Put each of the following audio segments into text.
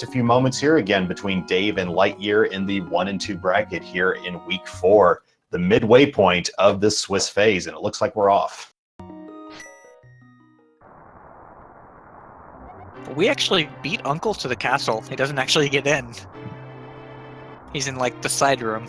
a few moments here again between Dave and LiteYear in the 1 and 2 bracket here in week 4, the midway point of this Swiss phase, and it looks like we're off. We actually beat Uncle to the castle. He doesn't actually get in. He's in like the side room.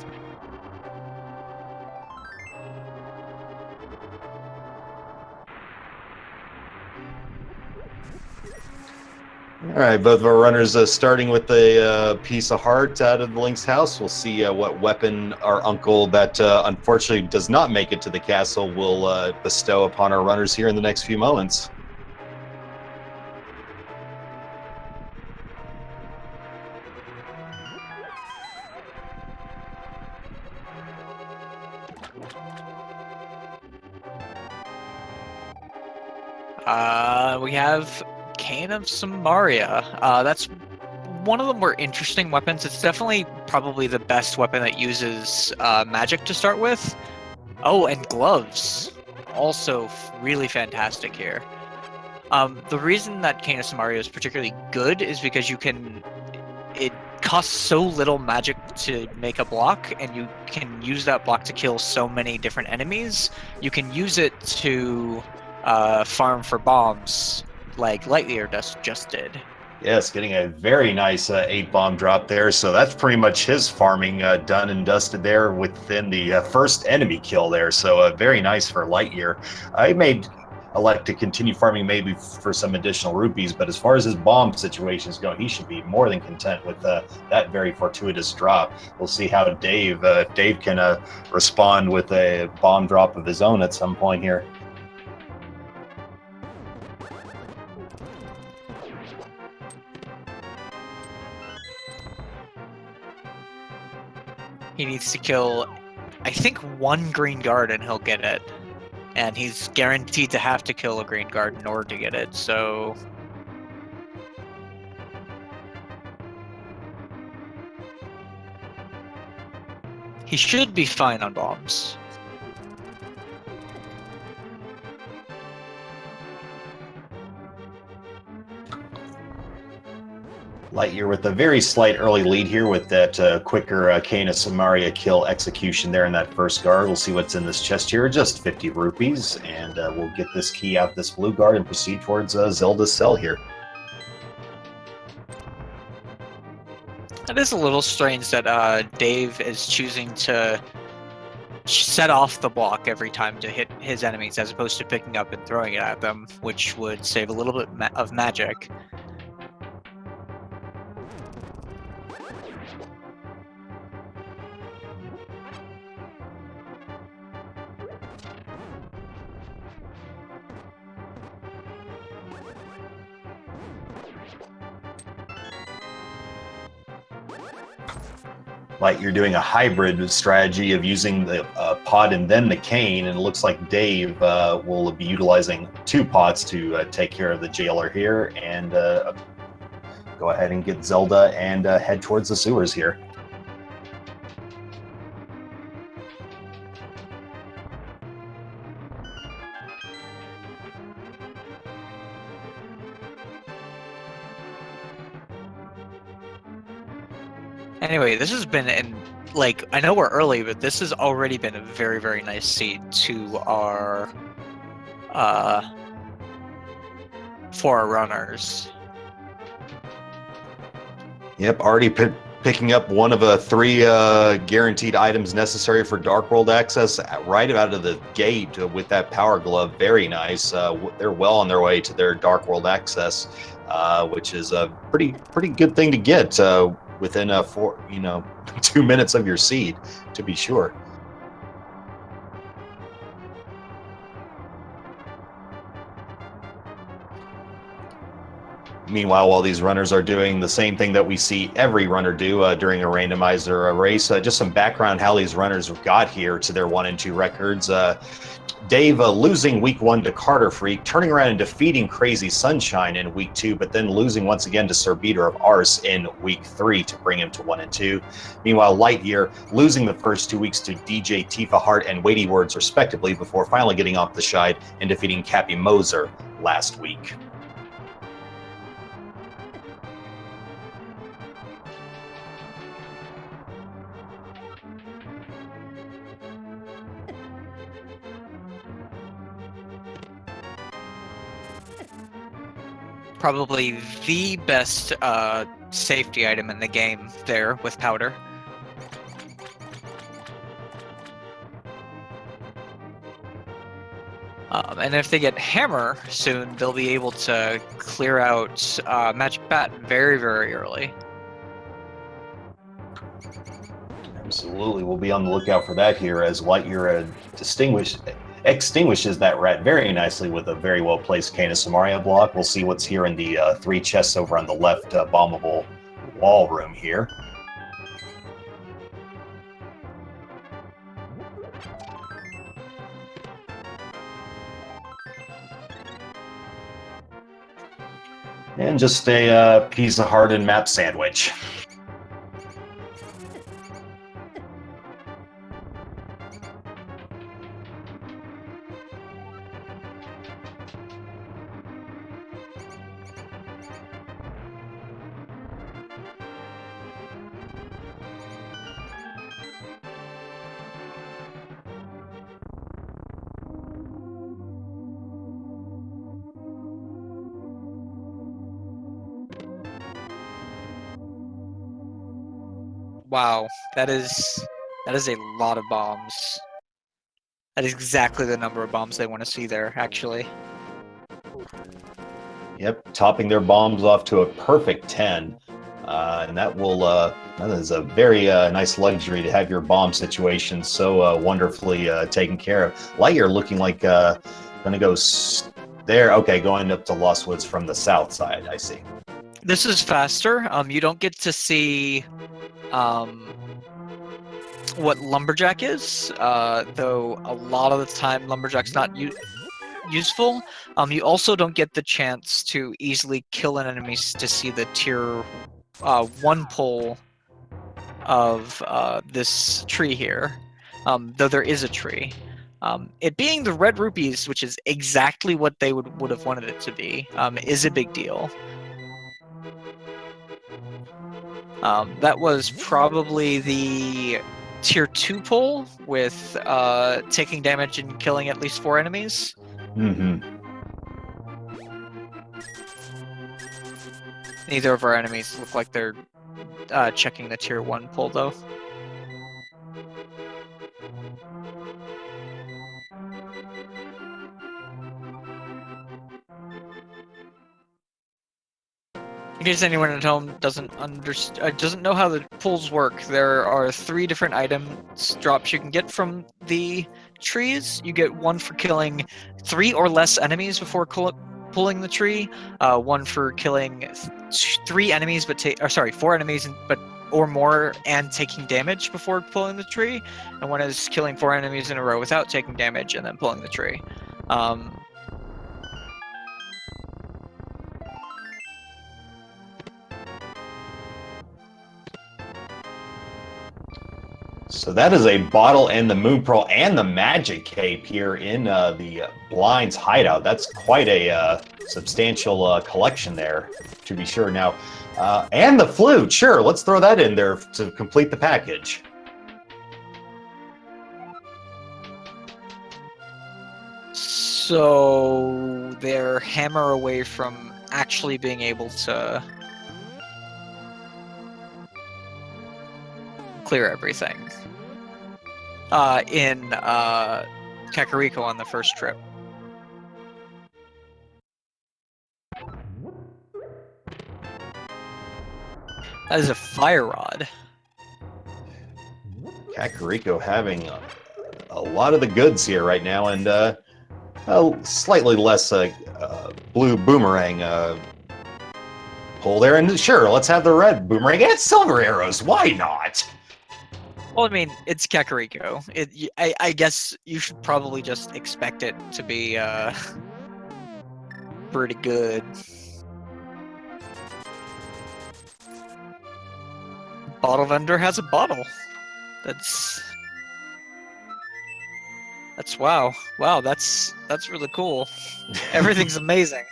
All right, both of our runners starting with a piece of heart out of the Link's house. We'll see what weapon our uncle that unfortunately does not make it to the castle will bestow upon our runners here in the next few moments. We have Cane of Samaria. That's one of the more interesting weapons. It's definitely probably the best weapon that uses magic to start with. Oh, and gloves. Also really fantastic here. The reason that Cane of Samaria is particularly good is because it costs so little magic to make a block, and you can use that block to kill so many different enemies. You can use it to farm for bombs, like LiteYear just did. Yes, getting a very nice 8-bomb drop there. So that's pretty much his farming done and dusted there within the first enemy kill there. So very nice for LiteYear. I may elect to continue farming maybe for some additional rupees, but as far as his bomb situations go, he should be more than content with that very fortuitous drop. We'll see how Dave can respond with a bomb drop of his own at some point here. He needs to kill, I think, 1 green guard and he'll get it. And he's guaranteed to have to kill a green guard in order to get it, so... he should be fine on bombs. LiteYear with a very slight early lead here with that quicker Cane of Samaria kill execution there in that first guard. We'll see what's in this chest here, just 50 rupees, and we'll get this key out this blue guard and proceed towards Zelda's cell here. It is a little strange that Dave is choosing to set off the block every time to hit his enemies as opposed to picking up and throwing it at them, which would save a little bit of magic. LiteYear doing a hybrid strategy of using the pot and then the cane, and it looks like Dave will be utilizing 2 pots to take care of the jailer here and go ahead and get Zelda and head towards the sewers here. Anyway, this has been, I know we're early, but this has already been a very, very nice seed to our, for our runners. Yep, already picking up one of 3 guaranteed items necessary for Dark World access right out of the gate with that Power Glove. Very nice. They're well on their way to their Dark World access, which is a pretty good thing to get within 2 minutes of your seed, to be sure. Meanwhile, while these runners are doing the same thing that we see every runner do during a randomizer race, just some background how these runners got here to their 1 and 2 records. Dave losing week 1 to Carter Freak, turning around and defeating Crazy Sunshine in week 2, but then losing once again to Sir Beater of Arse in week 3 to bring him to 1 and 2. Meanwhile, LiteYear losing the first 2 weeks to DJ Tifa Heart and Weighty Words respectively before finally getting off the schneid and defeating Cappy Moser last week. probably the best safety item in the game there with powder. And if they get hammer soon, they'll be able to clear out magic bat very, very early. Absolutely, we'll be on the lookout for that here as LiteYear extinguishes that rat very nicely with a very well-placed Cane of Samaria block. We'll see what's here in the 3 chests over on the left bombable wall room here. And just a piece of hardened map sandwich. Wow, that is a lot of bombs. That is exactly the number of bombs they want to see there, actually. Yep, topping their bombs off to a perfect 10. And that will that is a very nice luxury to have your bomb situation so wonderfully taken care of. LiteYear looking like gonna go there. Okay, going up to Lost Woods from the south side, I see. This is faster. You don't get to see what Lumberjack is, though a lot of the time Lumberjack's not useful. You also don't get the chance to easily kill an enemy to see the tier 1 pull of this tree here, though there is a tree. It being the red rupees, which is exactly what they would have wanted it to be, is a big deal. That was probably the tier 2 pull with taking damage and killing at least 4 enemies. Mm-hmm. Neither of our enemies look like they're checking the tier 1 pull, though. In case anyone at home doesn't know how the pulls work, there are 3 different items drops you can get from the trees. You get 1 for killing 3 or less enemies before pulling the tree, 1 for killing 4 enemies or more and taking damage before pulling the tree, and 1 is killing 4 enemies in a row without taking damage and then pulling the tree. So that is a bottle and the Moon Pearl and the Magic Cape here in the Blind's hideout. That's quite a substantial collection there, to be sure. Now, and the flute, sure, let's throw that in there to complete the package. So they're hammer away from actually being able to clear everything in Kakariko on the first trip. That is a fire rod. Kakariko having a lot of the goods here right now, and a slightly less blue boomerang pull there. And sure, let's have the red boomerang and silver arrows. Why not? Well, I mean, it's Kakariko. I guess you should probably just expect it to be pretty good. Bottle vendor has a bottle. That's wow. Wow, that's really cool. Everything's amazing.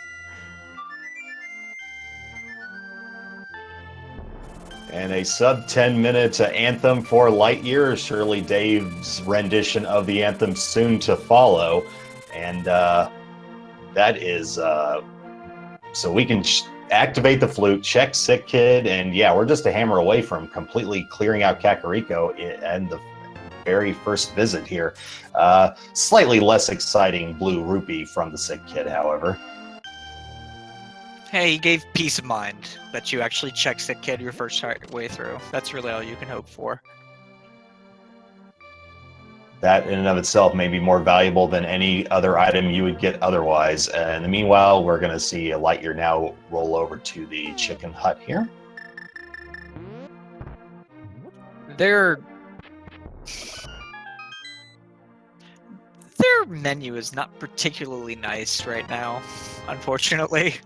And a sub 10-minute anthem for LiteYear. Surely Dave's rendition of the anthem soon to follow. And that is So we can activate the flute, check Sick Kid, and yeah, we're just a hammer away from completely clearing out Kakariko and the very first visit here. Slightly less exciting blue rupee from the Sick Kid, however. Hey, he gave peace of mind that you actually checked Sick Kid your first way through. That's really all you can hope for. That in and of itself may be more valuable than any other item you would get otherwise. In the meanwhile, we're going to see a LiteYear now roll over to the chicken hut here. Their menu is not particularly nice right now, unfortunately.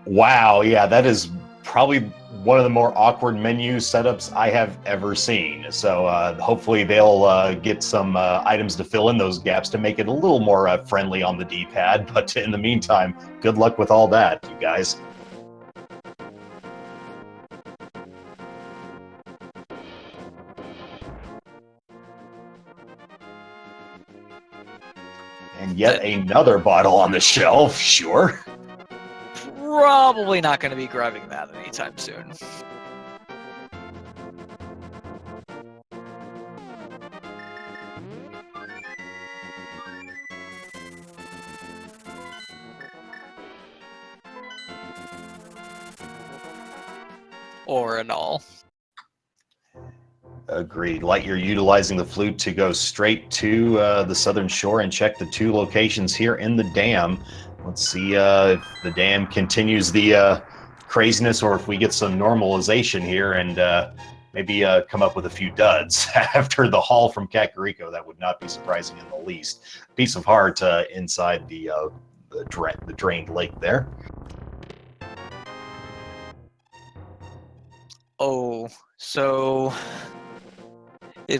Wow, yeah, that is probably one of the more awkward menu setups I have ever seen. So hopefully they'll get some items to fill in those gaps to make it a little more friendly on the D-pad. But in the meantime, good luck with all that, you guys. And yet another bottle on the shelf, sure. Probably not going to be grabbing that anytime soon. Or an all. Agreed. LiteYear utilizing the flute to go straight to the southern shore and check the 2 locations here in the dam. Let's see if the dam continues the craziness or if we get some normalization here and maybe come up with a few duds after the haul from Kakariko. That would not be surprising in the least. Piece of heart inside the drained lake there. Oh, so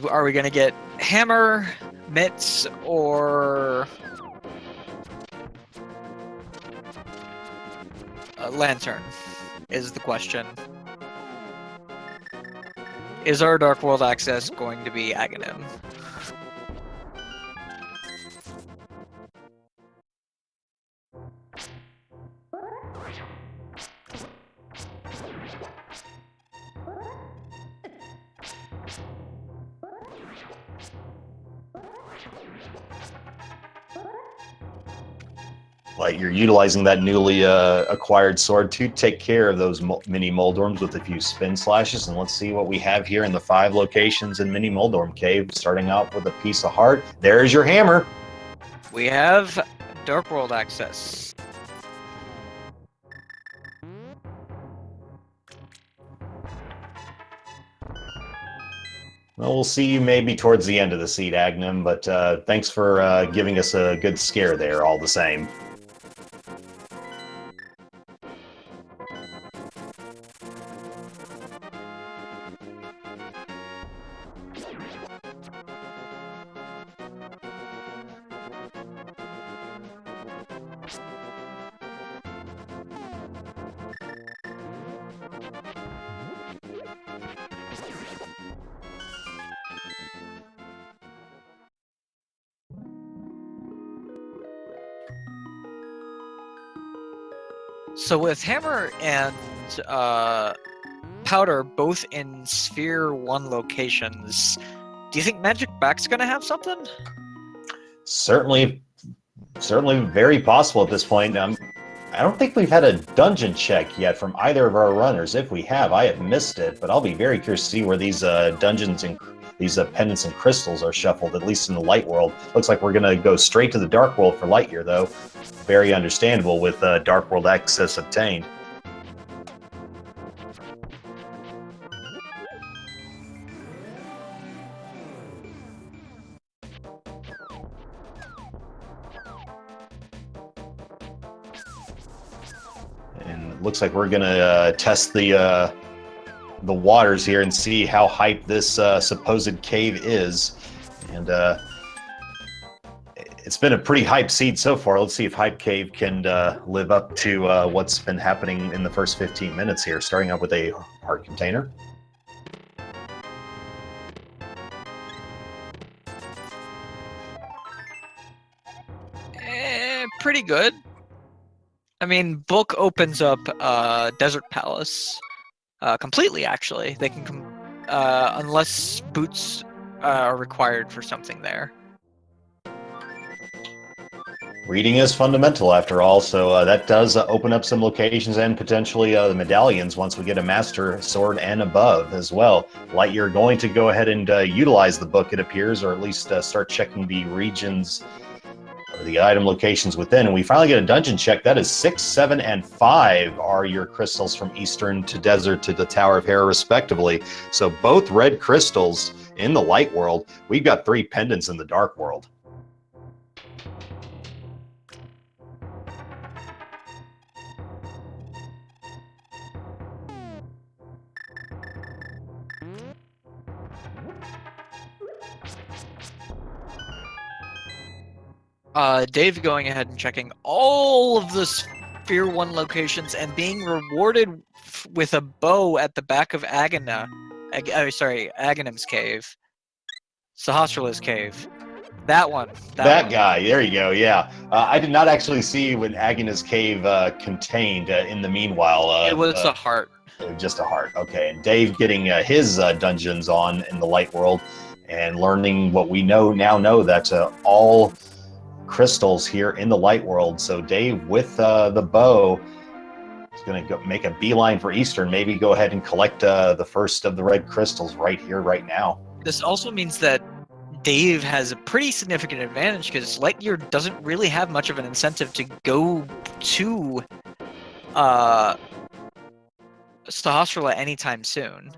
are we going to get hammer, mitts, or a lantern is the question. Is our Dark World access going to be Aghanim? Like you're utilizing that newly acquired sword to take care of those mini Moldorms with a few spin slashes, and let's see what we have here in the 5 locations in Mini Moldorm Cave. Starting out with a piece of heart. There's your hammer. We have Dark World access. Well, we'll see you maybe towards the end of the seed, Aghanim, but thanks for giving us a good scare there, all the same. So with Hammer and Powder both in Sphere 1 locations, do you think Magic Back's gonna have something? Certainly very possible at this point. I don't think we've had a dungeon check yet from either of our runners. If we have, I have missed it, but I'll be very curious to see where these dungeons and these pendants and crystals are shuffled, at least in the light world. Looks like we're going to go straight to the dark world for LiteYear, though. Very understandable with dark world access obtained. And it looks like we're going to test the waters here and see how hyped this supposed cave is. And it's been a pretty hyped seed so far. Let's see if Hype Cave can live up to what's been happening in the first 15 minutes here, starting out with a heart container. Pretty good. I mean, Book opens up Desert Palace completely, actually. They can unless boots are required for something there. Reading is fundamental, after all, so that does open up some locations and potentially the medallions once we get a Master Sword and above as well. LiteYear going to go ahead and utilize the book, it appears, or at least start checking the regions or the item locations within. And we finally get a dungeon check. That is 6, 7, and 5 are your crystals from Eastern to Desert to the Tower of Hera, respectively. So both red crystals in the light world. We've got 3 pendants in the dark world. Dave going ahead and checking all of the Sphere 1 locations and being rewarded with a bow at the back of Aghanim's cave. Sahasrarla's cave. That one. That guy. There you go. Yeah. I did not actually see what Agha's cave contained in the meanwhile. It was a heart. Just a heart. Okay. And Dave getting his dungeons on in the light world and learning what we now know that all crystals here in the light world. So Dave with the bow is going to make a beeline for Eastern, maybe go ahead and collect the first of the red crystals right here, right now. This also means that Dave has a pretty significant advantage because LiteYear doesn't really have much of an incentive to go to Sahasrarla anytime soon.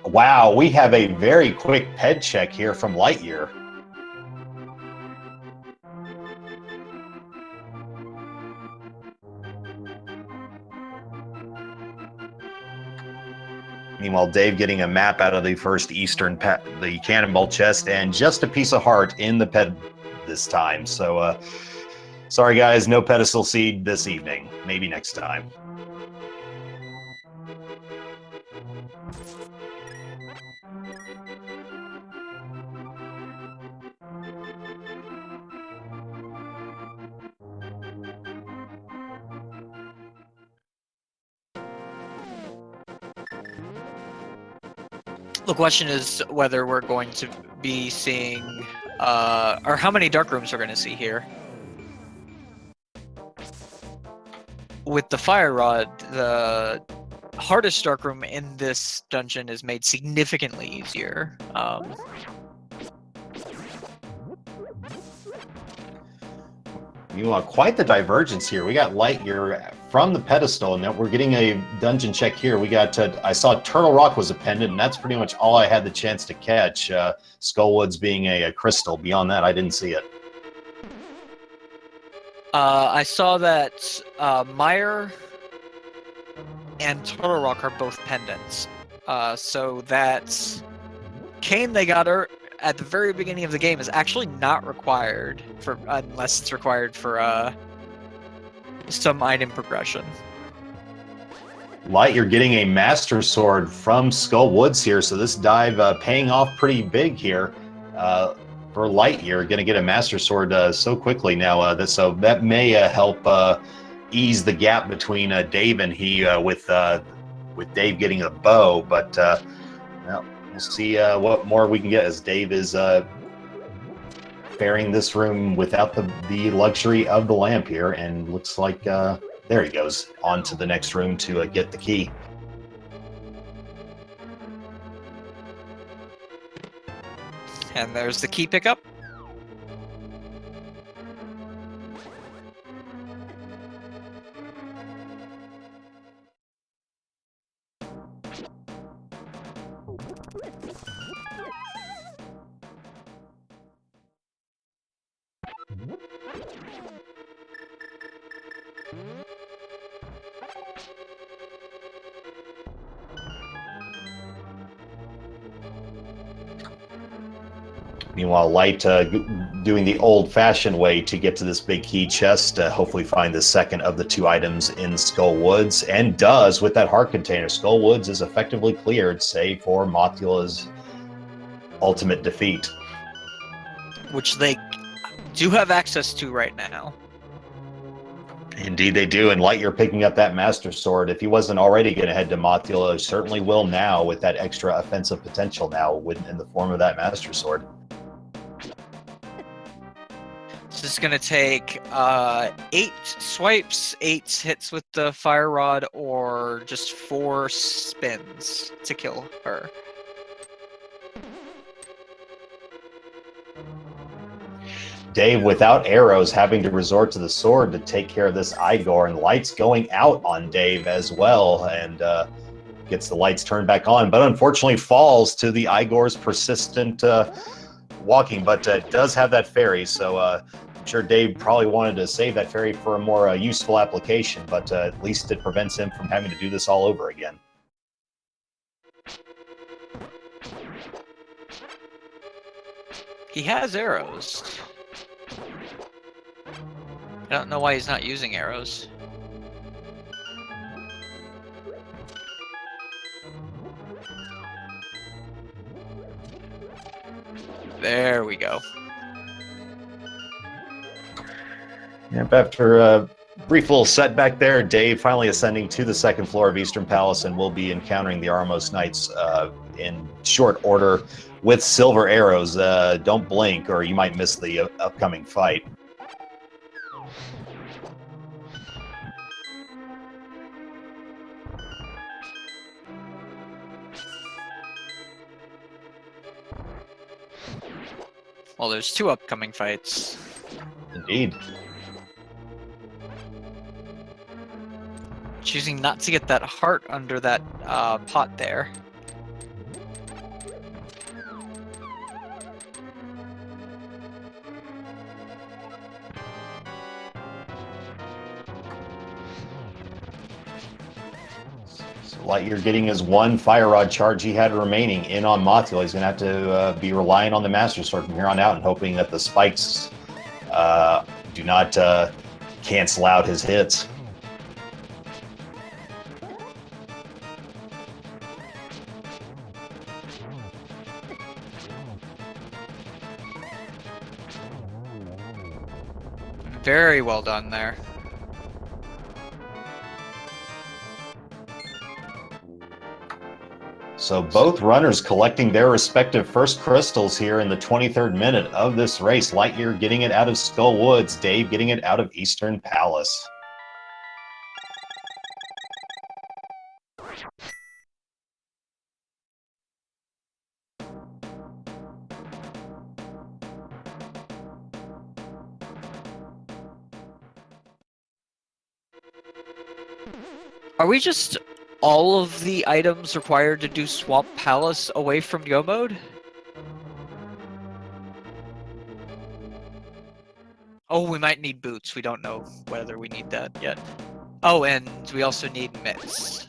Wow, we have a very quick ped check here from LiteYear. Meanwhile, Dave getting a map out of the first Eastern the cannonball chest, and just a piece of heart in the ped this time. So, sorry guys, no pedestal seed this evening. Maybe next time. The question is whether we're going to be seeing, or how many dark rooms we're going to see here. With the Fire Rod, the hardest dark room in this dungeon is made significantly easier. Meanwhile, quite the divergence here. We got LiteYear from the pedestal, and we're getting a dungeon check here. We got, I saw Turtle Rock was a pendant, and that's pretty much all I had the chance to catch. Skullwoods being a crystal. Beyond that, I didn't see it. I saw that Meyer and Turtle Rock are both pendants. So that cane they got at the very beginning of the game is actually not required for unless it's required for some item progression. LiteYear getting a Master Sword from Skullwoods here, so this dive paying off pretty big here for LiteYear. Going to get a Master Sword so quickly now, so that may help ease the gap between Dave and he with Dave getting a bow, but well, we'll see what more we can get as Dave is faring this room without the luxury of the lamp here, and looks like there he goes on to the next room to get the key. And there's the key pickup. Meanwhile, Light doing the old-fashioned way to get to this big key chest, hopefully find the second of the 2 items in Skullwoods, and does with that heart container. Skullwoods is effectively cleared, save for Mothula's ultimate defeat. Which they do have access to right now. Indeed they do, and LiteYear picking up that Master Sword. If he wasn't already going to head to Mothula, certainly will now with that extra offensive potential now in the form of that Master Sword. This is going to take 8 swipes, 8 hits with the Fire Rod, or just 4 spins to kill her. Dave, without arrows, having to resort to the sword to take care of this Igor, and lights going out on Dave as well, and gets the lights turned back on, but unfortunately falls to the Igor's persistent walking, but does have that fairy, so I'm sure Dave probably wanted to save that fairy for a more useful application, but at least it prevents him from having to do this all over again. He has arrows. I don't know why he's not using arrows. There we go. Yep, after a brief little setback there, Dave finally ascending to the second floor of Eastern Palace, and will be encountering the Armos Knights in short order with silver arrows. Don't blink or you might miss the upcoming fight. Well, there's 2 upcoming fights. Indeed. Choosing not to get that heart under that pot there. So LiteYear getting his 1 Fire Rod charge he had remaining in on Mothula. He's going to have to be relying on the Master Sword from here on out and hoping that the spikes do not cancel out his hits. Very well done there. So both runners collecting their respective first crystals here in the 23rd minute of this race. LiteYear getting it out of Skull Woods, Dave getting it out of Eastern Palace. Are we just all of the items required to do Swamp Palace away from Go mode? Oh, we might need boots. We don't know whether we need that yet. Oh, and we also need mitts.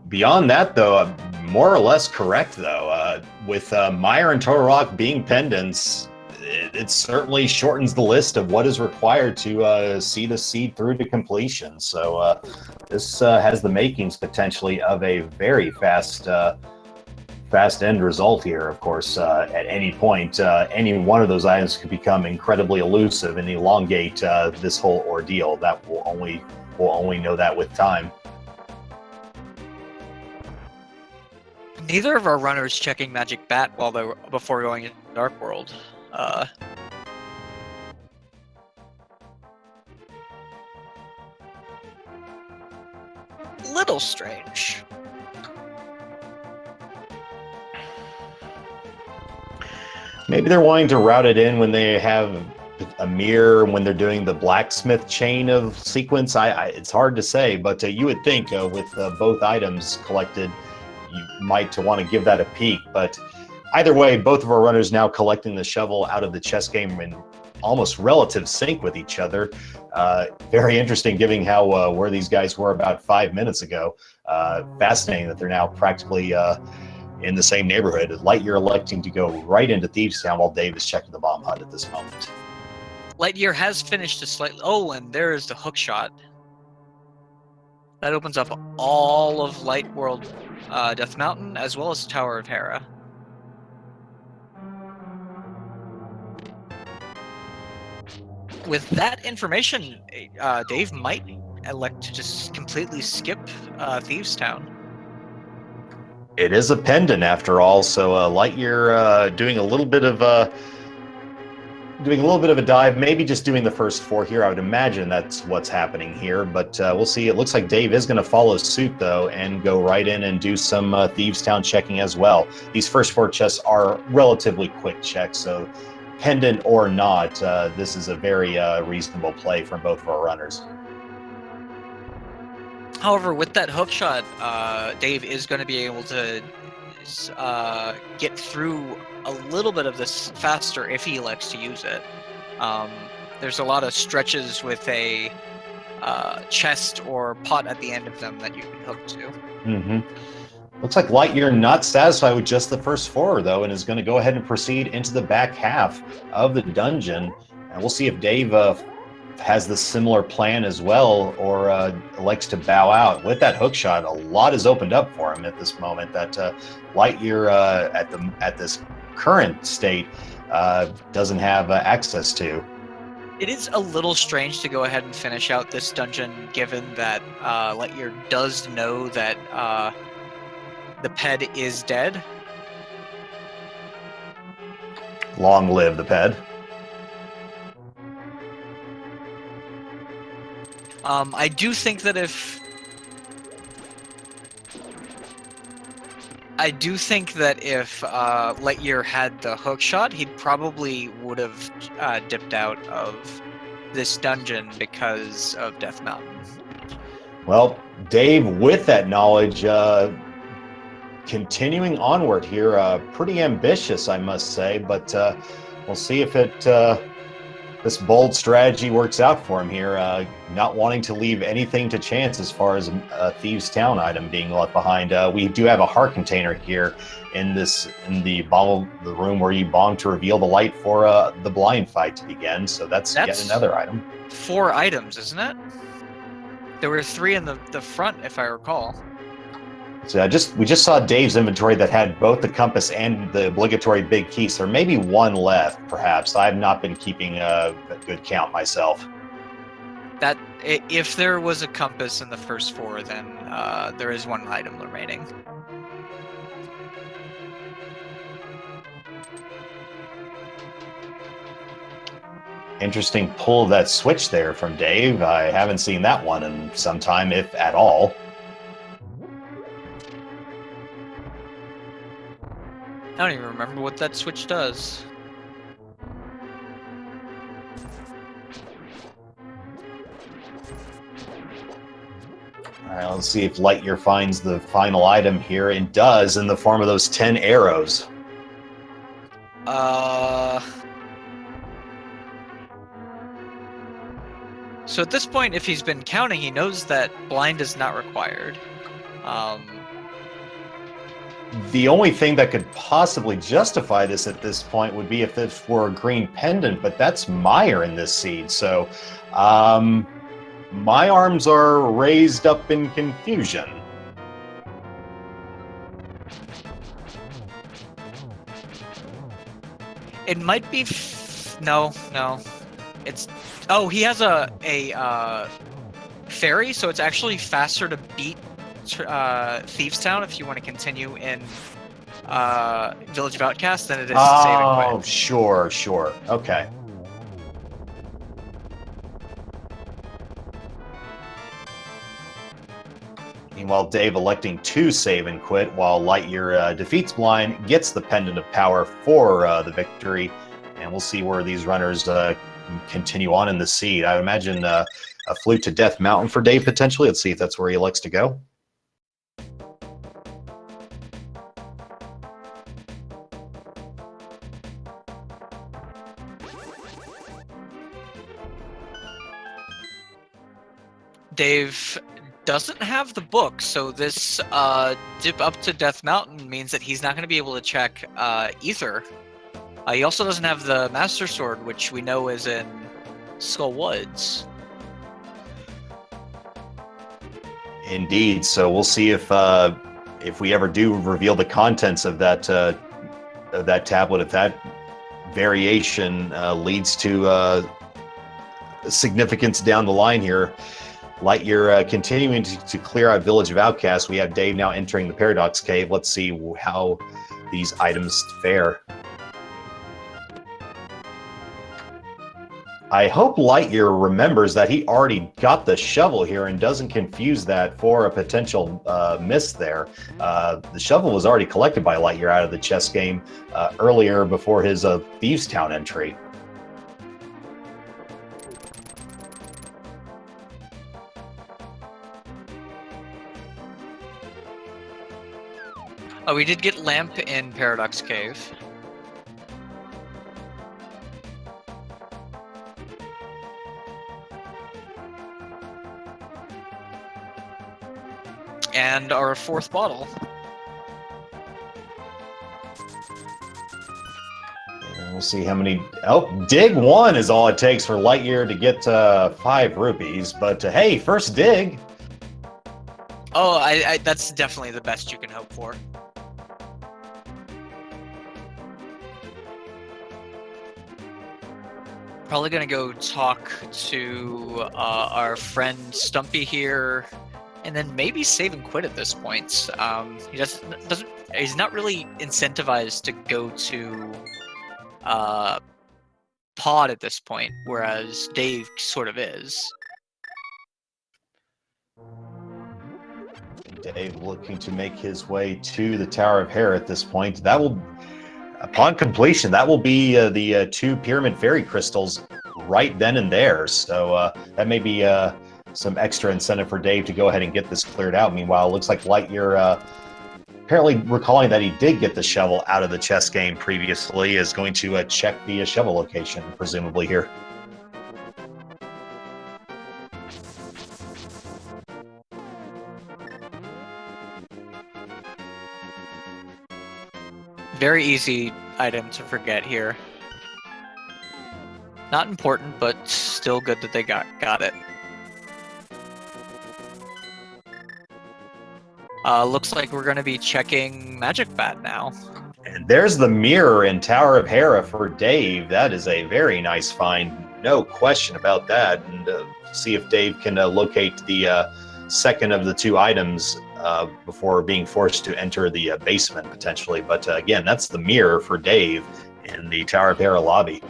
Beyond that, though, more or less correct, though. With Meyer and Tororock being pendants, it certainly shortens the list of what is required to see the seed through to completion. So this has the makings potentially of a very fast end result here. Of course, at any point, any one of those items could become incredibly elusive and elongate this whole ordeal. That we'll only know that with time. Neither of our runners checking Magic Bat before going into Dark World. Little strange. Maybe they're wanting to route it in when they have a mirror, when they're doing the blacksmith chain of sequence. It's hard to say, but you would think with both items collected, you might want to give that a peek. But either way, both of our runners now collecting the shovel out of the chess game in almost relative sync with each other. Very interesting, given how where these guys were about 5 minutes ago. Fascinating that they're now practically in the same neighborhood. LiteYear electing to go right into Thieves Town while Dave is checking the bomb hut at this moment. LiteYear has finished a slightly... Oh, and there is the hook shot. That opens up all of Light World Death Mountain, as well as Tower of Hera. with that information, Dave might elect to just completely skip Thieves Town. It is a pendant after all, so LiteYear doing a little bit of a dive, maybe just doing the first 4 here. I would imagine that's what's happening here, but we'll see. It looks like Dave is going to follow suit, though, and go right in and do some Thieves Town checking as well. These first 4 chests are relatively quick checks, so pendant or not, this is a very reasonable play from both of our runners. However, with that hook shot, Dave is going to be able to get through a little bit of this faster if he elects to use it. There's a lot of stretches with a chest or pot at the end of them that you can hook to. Mm-hmm. Looks like LiteYear not satisfied with just the first 4, though, and is going to go ahead and proceed into the back half of the dungeon. And we'll see if Dave has the similar plan as well, or likes to bow out. With that hook shot, a lot is opened up for him at this moment that LiteYear at this current state doesn't have access to. It is a little strange to go ahead and finish out this dungeon, given that LiteYear does know that the ped is dead. Long live the ped. I do think that if LiteYear had the hook shot, he probably would have dipped out of this dungeon because of Death Mountain. Well, Dave, with that knowledge, continuing onward here, pretty ambitious, I must say, but we'll see if this bold strategy works out for him here, not wanting to leave anything to chance as far as a Thieves Town item being left behind. We do have a heart container here in the room where you bomb to reveal the light for the blind fight to begin. So that's yet another item. 4 items, isn't it? There were 3 in the front, if I recall. So we just saw Dave's inventory that had both the compass and the obligatory big key. So there may be 1 left, perhaps. I have not been keeping a good count myself. That if there was a compass in the first 4, then there is 1 item remaining. Interesting pull of that switch there from Dave. I haven't seen that one in some time, if at all. I don't even remember what that switch does. All right, let's see if LiteYear finds the final item here. It does, in the form of those 10 arrows. So at this point, if he's been counting, he knows that blind is not required. The only thing that could possibly justify this at this point would be if this were a green pendant, but that's Meyer in this seed. So my arms are raised up in confusion. It might be... No. It's... Oh, he has a ferry, so it's actually faster to beat Thieves Town if you want to continue in Village of Outcasts than it is to save and quit. Oh, sure. Okay. Meanwhile, Dave electing to save and quit while LiteYear defeats Blind, gets the Pendant of Power for the victory, and we'll see where these runners continue on in the seed. I would imagine a flute to Death Mountain for Dave potentially. Let's see if that's where he elects to go. Dave doesn't have the book, so this dip up to Death Mountain means that he's not going to be able to check Ether. He also doesn't have the Master Sword, which we know is in Skull Woods. Indeed. So we'll see if we ever do reveal the contents of that tablet, if that variation leads to significance down the line here. LiteYear continuing to clear out Village of Outcasts. We have Dave now entering the Paradox Cave. Let's see how these items fare. I hope LiteYear remembers that he already got the shovel here and doesn't confuse that for a potential miss there. The shovel was already collected by LiteYear out of the chess game earlier before his Thieves Town entry. Oh, we did get Lamp in Paradox Cave. And our fourth bottle. And we'll see how many... Oh, dig 1 is all it takes for LiteYear to get 5 rupees. But hey, first dig. Oh, that's definitely the best you can hope for. Probably gonna go talk to our friend Stumpy here, and then maybe save and quit at this point. He doesn't. He's not really incentivized to go to Pod at this point, whereas Dave sort of is. Dave looking to make his way to the Tower of Hera at this point. That will, upon completion, that will be the 2 Pyramid Fairy Crystals right then and there. So that may be some extra incentive for Dave to go ahead and get this cleared out. Meanwhile, it looks like LiteYear, apparently recalling that he did get the shovel out of the chess game previously, is going to check the shovel location, presumably here. Very easy item to forget here. Not important, but still good that they got it. Looks like we're going to be checking Magic Bat now. And there's the mirror in Tower of Hera for Dave. That is a very nice find, no question about that. And see if Dave can locate the second of the 2 items before being forced to enter the basement potentially. But again, that's the mirror for Dave in the Tower of Hera lobby.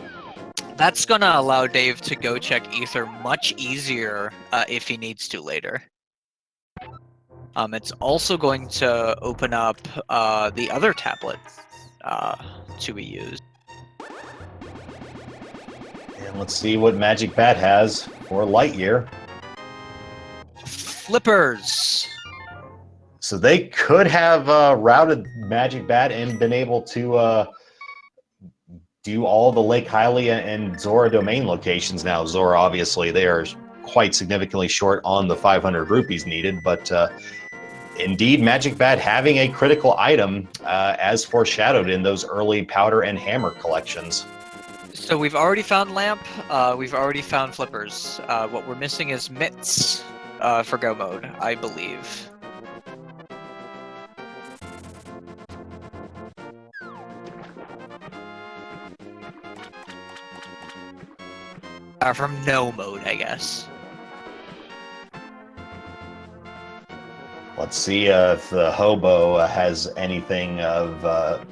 That's going to allow Dave to go check Ether much easier if he needs to later. It's also going to open up the other tablet to be used. And let's see what Magic Bat has for LiteYear. Flippers! So they could have routed Magic Bat and been able to do all the Lake Hylia and Zora domain locations now. Zora, obviously, they are quite significantly short on the 500 rupees needed, but indeed, Magic Bat having a critical item as foreshadowed in those early Powder and Hammer collections. So we've already found Lamp, we've already found Flippers. What we're missing is Mitts for Go Mode, I believe. From No Mode, I guess. Let's see if the Hobo has anything of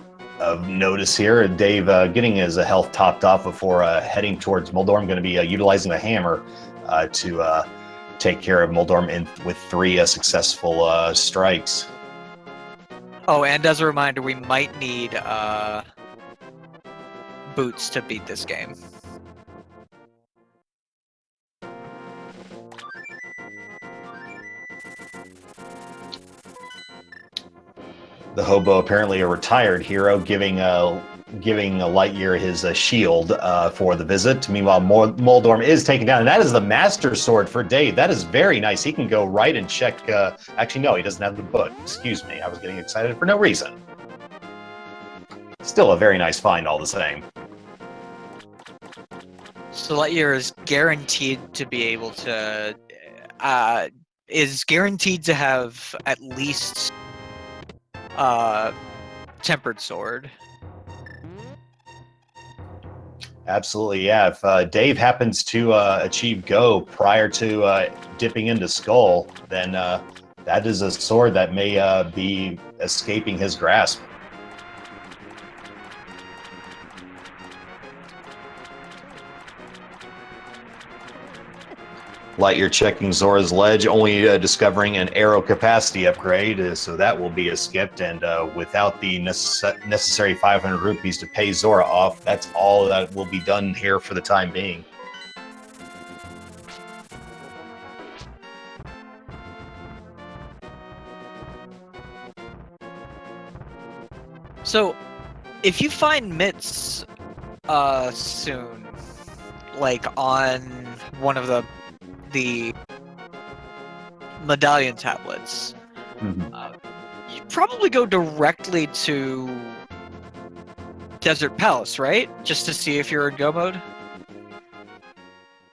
notice here. Dave getting his health topped off before heading towards Moldorm. Going to be utilizing the hammer to take care of Moldorm with 3 successful strikes. Oh, and as a reminder, we might need boots to beat this game. The Hobo, apparently a retired hero, giving LiteYear his shield for the visit. Meanwhile, Moldorm is taken down, and that is the Master Sword for Dave. That is very nice. He can go right and check. Actually, no, he doesn't have the book. Excuse me. I was getting excited for no reason. Still a very nice find all the same. So LiteYear is guaranteed to be able to... is guaranteed to have at least... Tempered Sword. Absolutely, yeah. If Dave happens to achieve Go prior to dipping into Skull, then that is a sword that may be escaping his grasp. LiteYear checking Zora's Ledge, only discovering an arrow capacity upgrade, so that will be a skipped. And without the necessary 500 rupees to pay Zora off, that's all that will be done here for the time being. So, if you find mitts soon, like on one of the medallion tablets, you probably go directly to Desert Palace, right? Just to see if you're in Go mode.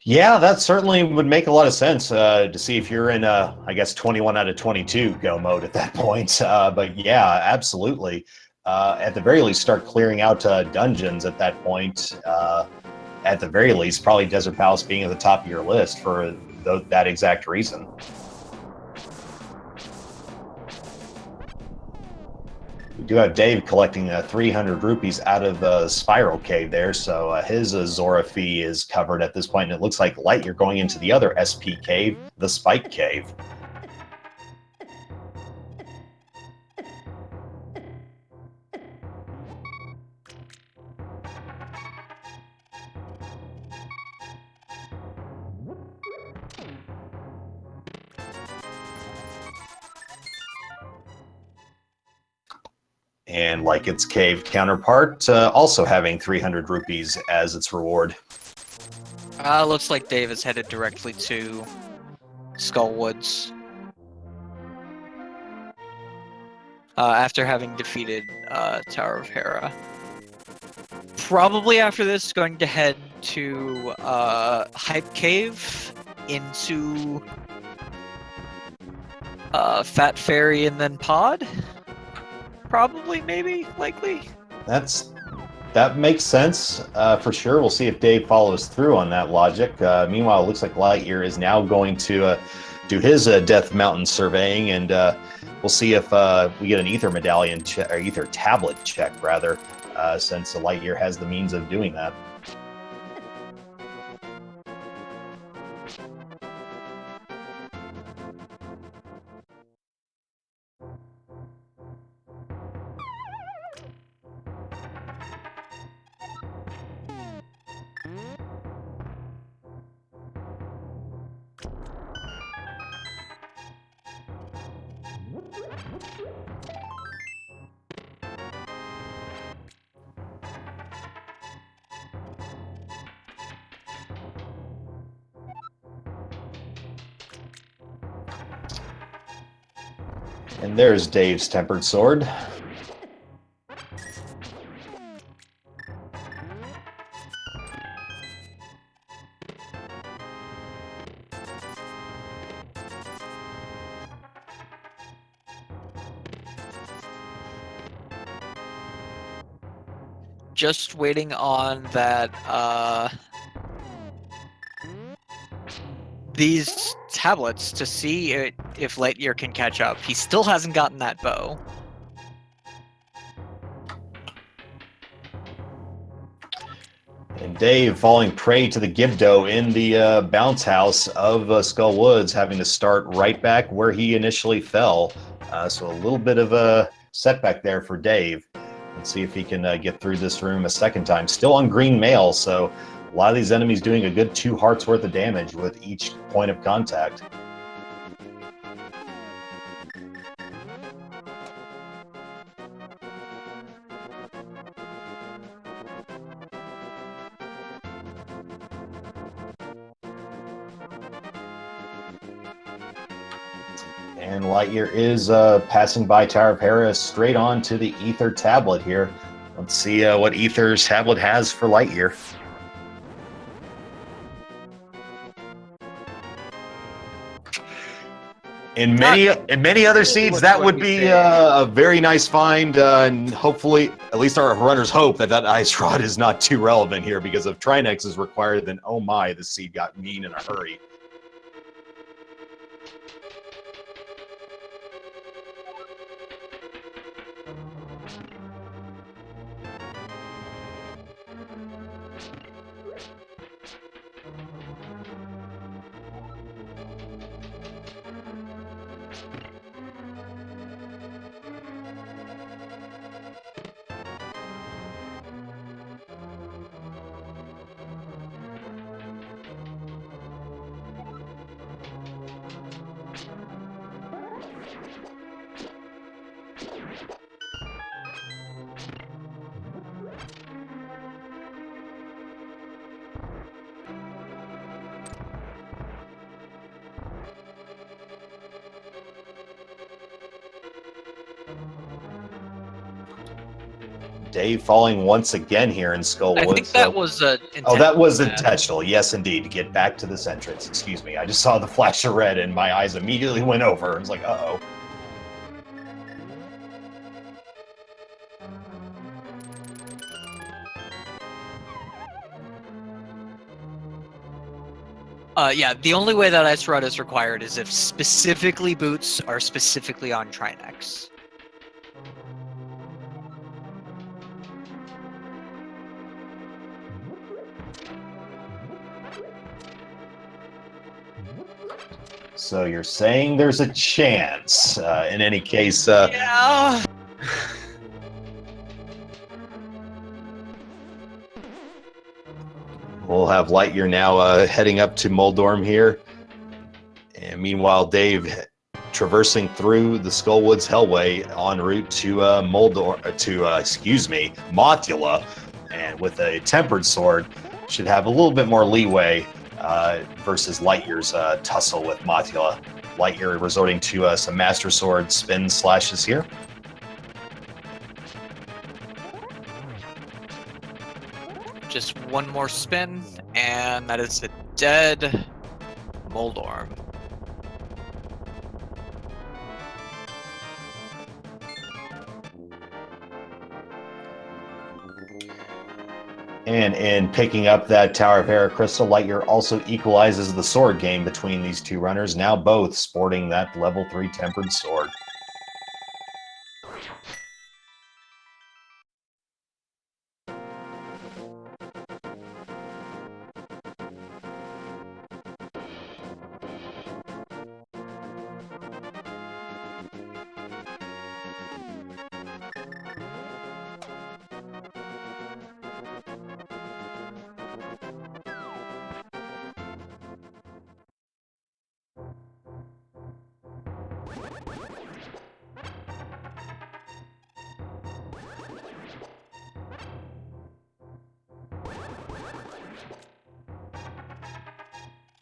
Yeah, that certainly would make a lot of sense to see if you're in, I guess, 21 out of 22 Go mode at that point. But yeah, absolutely. At the very least, start clearing out dungeons at that point. At the very least, probably Desert Palace being at the top of your list for that exact reason. We do have Dave collecting 300 rupees out of the Spiral Cave there, so his Zora fee is covered at this point, and it looks like LiteYear going into the other SP cave, the Spike Cave. And like its cave counterpart, also having 300 rupees as its reward. Looks like Dave is headed directly to Skull Woods. After having defeated Tower of Hera. Probably after this, going to head to Hype Cave, into Fat Fairy, and then Pod? Probably, maybe, likely. That makes sense for sure. We'll see if Dave follows through on that logic. Meanwhile, it looks like LiteYear is now going to do his Death Mountain surveying, and we'll see if we get an Ether medallion or Ether tablet check, rather, since LiteYear has the means of doing that. And there's Dave's Tempered Sword. Just waiting on that, these tablets to see if LiteYear can catch up. He still hasn't gotten that bow. And Dave falling prey to the Gibdo in the bounce house of Skull Woods, having to start right back where he initially fell. So a little bit of a setback there for Dave. Let's see if he can get through this room a second time. Still on green mail, so a lot of these enemies doing a good 2 hearts worth of damage with each point of contact. And LiteYear is passing by Tower of Hera straight on to the Ether tablet here. Let's see what Ether's tablet has for LiteYear. In many other seeds, that would be a very nice find, and hopefully, at least our runners hope that ice rod is not too relevant here, because if Trinex is required, then oh my, the seed got mean in a hurry. Dave falling once again here in Skullwoods. I think that was oh, that was intentional. Yes, indeed. To get back to this entrance. Excuse me. I just saw the flash of red and my eyes immediately went over. I was like, uh-oh. Yeah, the only way that ice rod is required is if specifically boots are specifically on Trinex. So you're saying there's a chance. In any case, yeah. We'll have LiteYear now heading up to Moldorm here. And meanwhile, Dave traversing through the Skullwoods Hellway en route to Mothula, and with a tempered sword, should have a little bit more leeway versus LiteYear's tussle with Mothula. LiteYear resorting to some Master Sword spin slashes here. Just one more spin, and that is a dead Moldorm. And in picking up that Tower of Hera Crystal, LiteYear also equalizes the sword game between these two runners, now both sporting that level 3 tempered sword.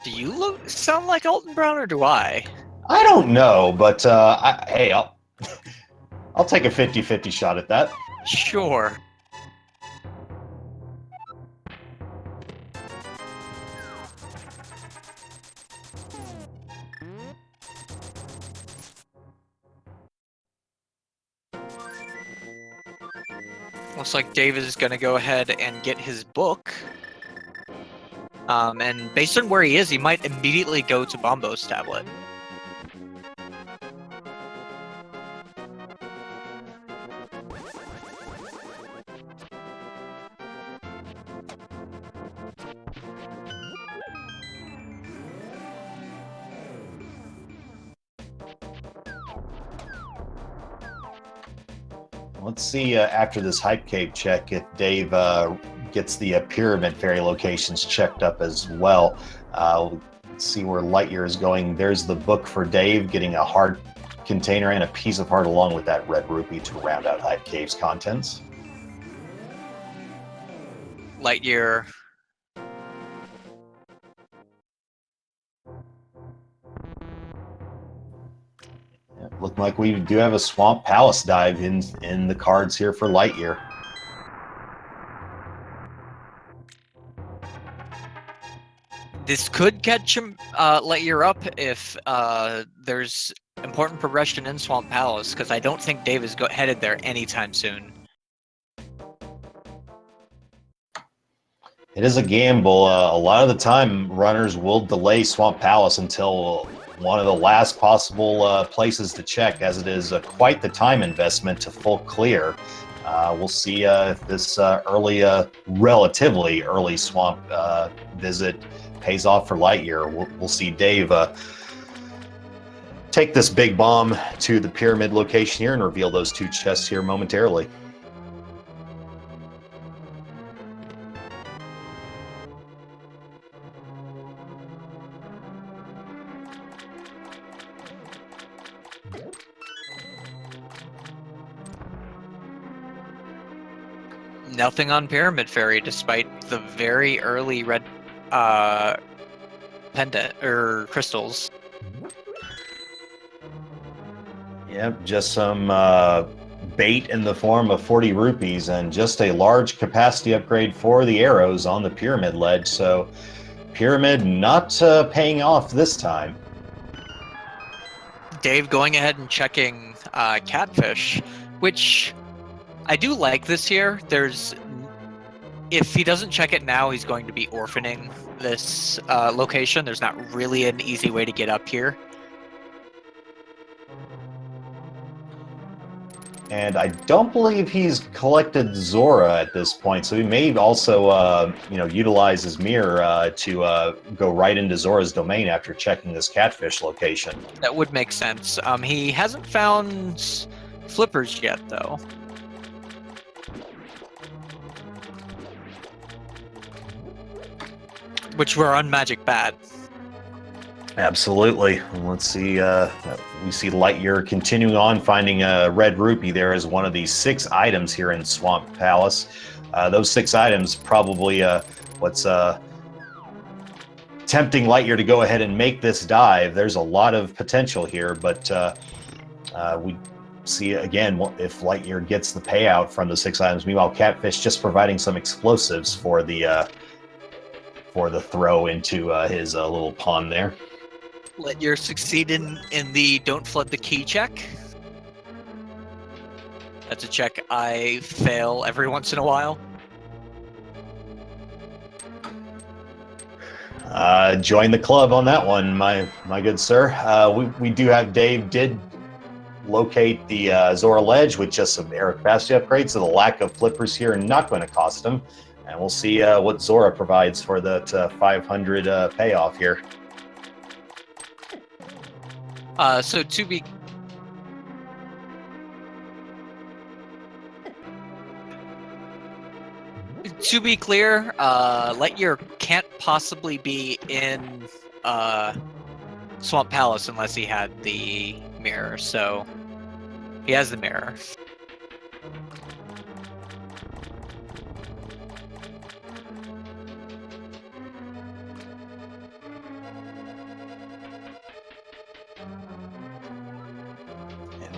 Do you sound like Alton Brown, or do I? I don't know, but hey, I'll take a 50-50 shot at that. Sure. Looks like David is going to go ahead and get his book. And based on where he is, he might immediately go to Bombo's tablet. Let's see after this Hype Cave check if Dave gets the Pyramid Fairy locations checked up as well. Let's see where LiteYear is going. There's the book for Dave, getting a heart container and a piece of heart along with that red rupee to round out Hype Cave's contents. LiteYear. Look like we do have a Swamp Palace dive in the cards here for LiteYear. This could catch him, LiteYear up if there's important progression in Swamp Palace, because I don't think Dave is headed there anytime soon. It is a gamble. A lot of the time, runners will delay Swamp Palace until one of the last possible places to check, as it is quite the time investment to full clear. We'll see if this relatively early Swamp visit pays off for LiteYear. We'll see Dave take this big bomb to the pyramid location here and reveal those two chests here momentarily. Nothing on Pyramid Fairy, despite the very early red pendant or crystals. Yep, just some bait in the form of 40 rupees and just a large capacity upgrade for the arrows on the pyramid ledge. So pyramid not paying off this time. Dave going ahead and checking Catfish, which I do like this here. If he doesn't check it now, he's going to be orphaning this location. There's not really an easy way to get up here. And I don't believe he's collected Zora at this point, so he may also, utilize his mirror to go right into Zora's domain after checking this Catfish location. That would make sense. He hasn't found flippers yet, though. Which were on Magic Bad. Absolutely. Let's see. We see LiteYear continuing on, finding a red rupee there as one of these 6 items here in Swamp Palace. Those 6 items probably what's tempting LiteYear to go ahead and make this dive. There's a lot of potential here, but we see again if LiteYear gets the payout from the 6 items. Meanwhile, Catfish just providing some explosives for the throw into his little pond there. LiteYear succeed in the don't flood the key check. That's a check I fail every once in a while. Join the club on that one, my good sir. We do have Dave did locate the Zora ledge with just some air capacity upgrades, so the lack of flippers here not going to cost him. And we'll see what Zora provides for that 500 payoff here. So to be clear, LiteYear can't possibly be in Swamp Palace unless he had the mirror. So he has the mirror.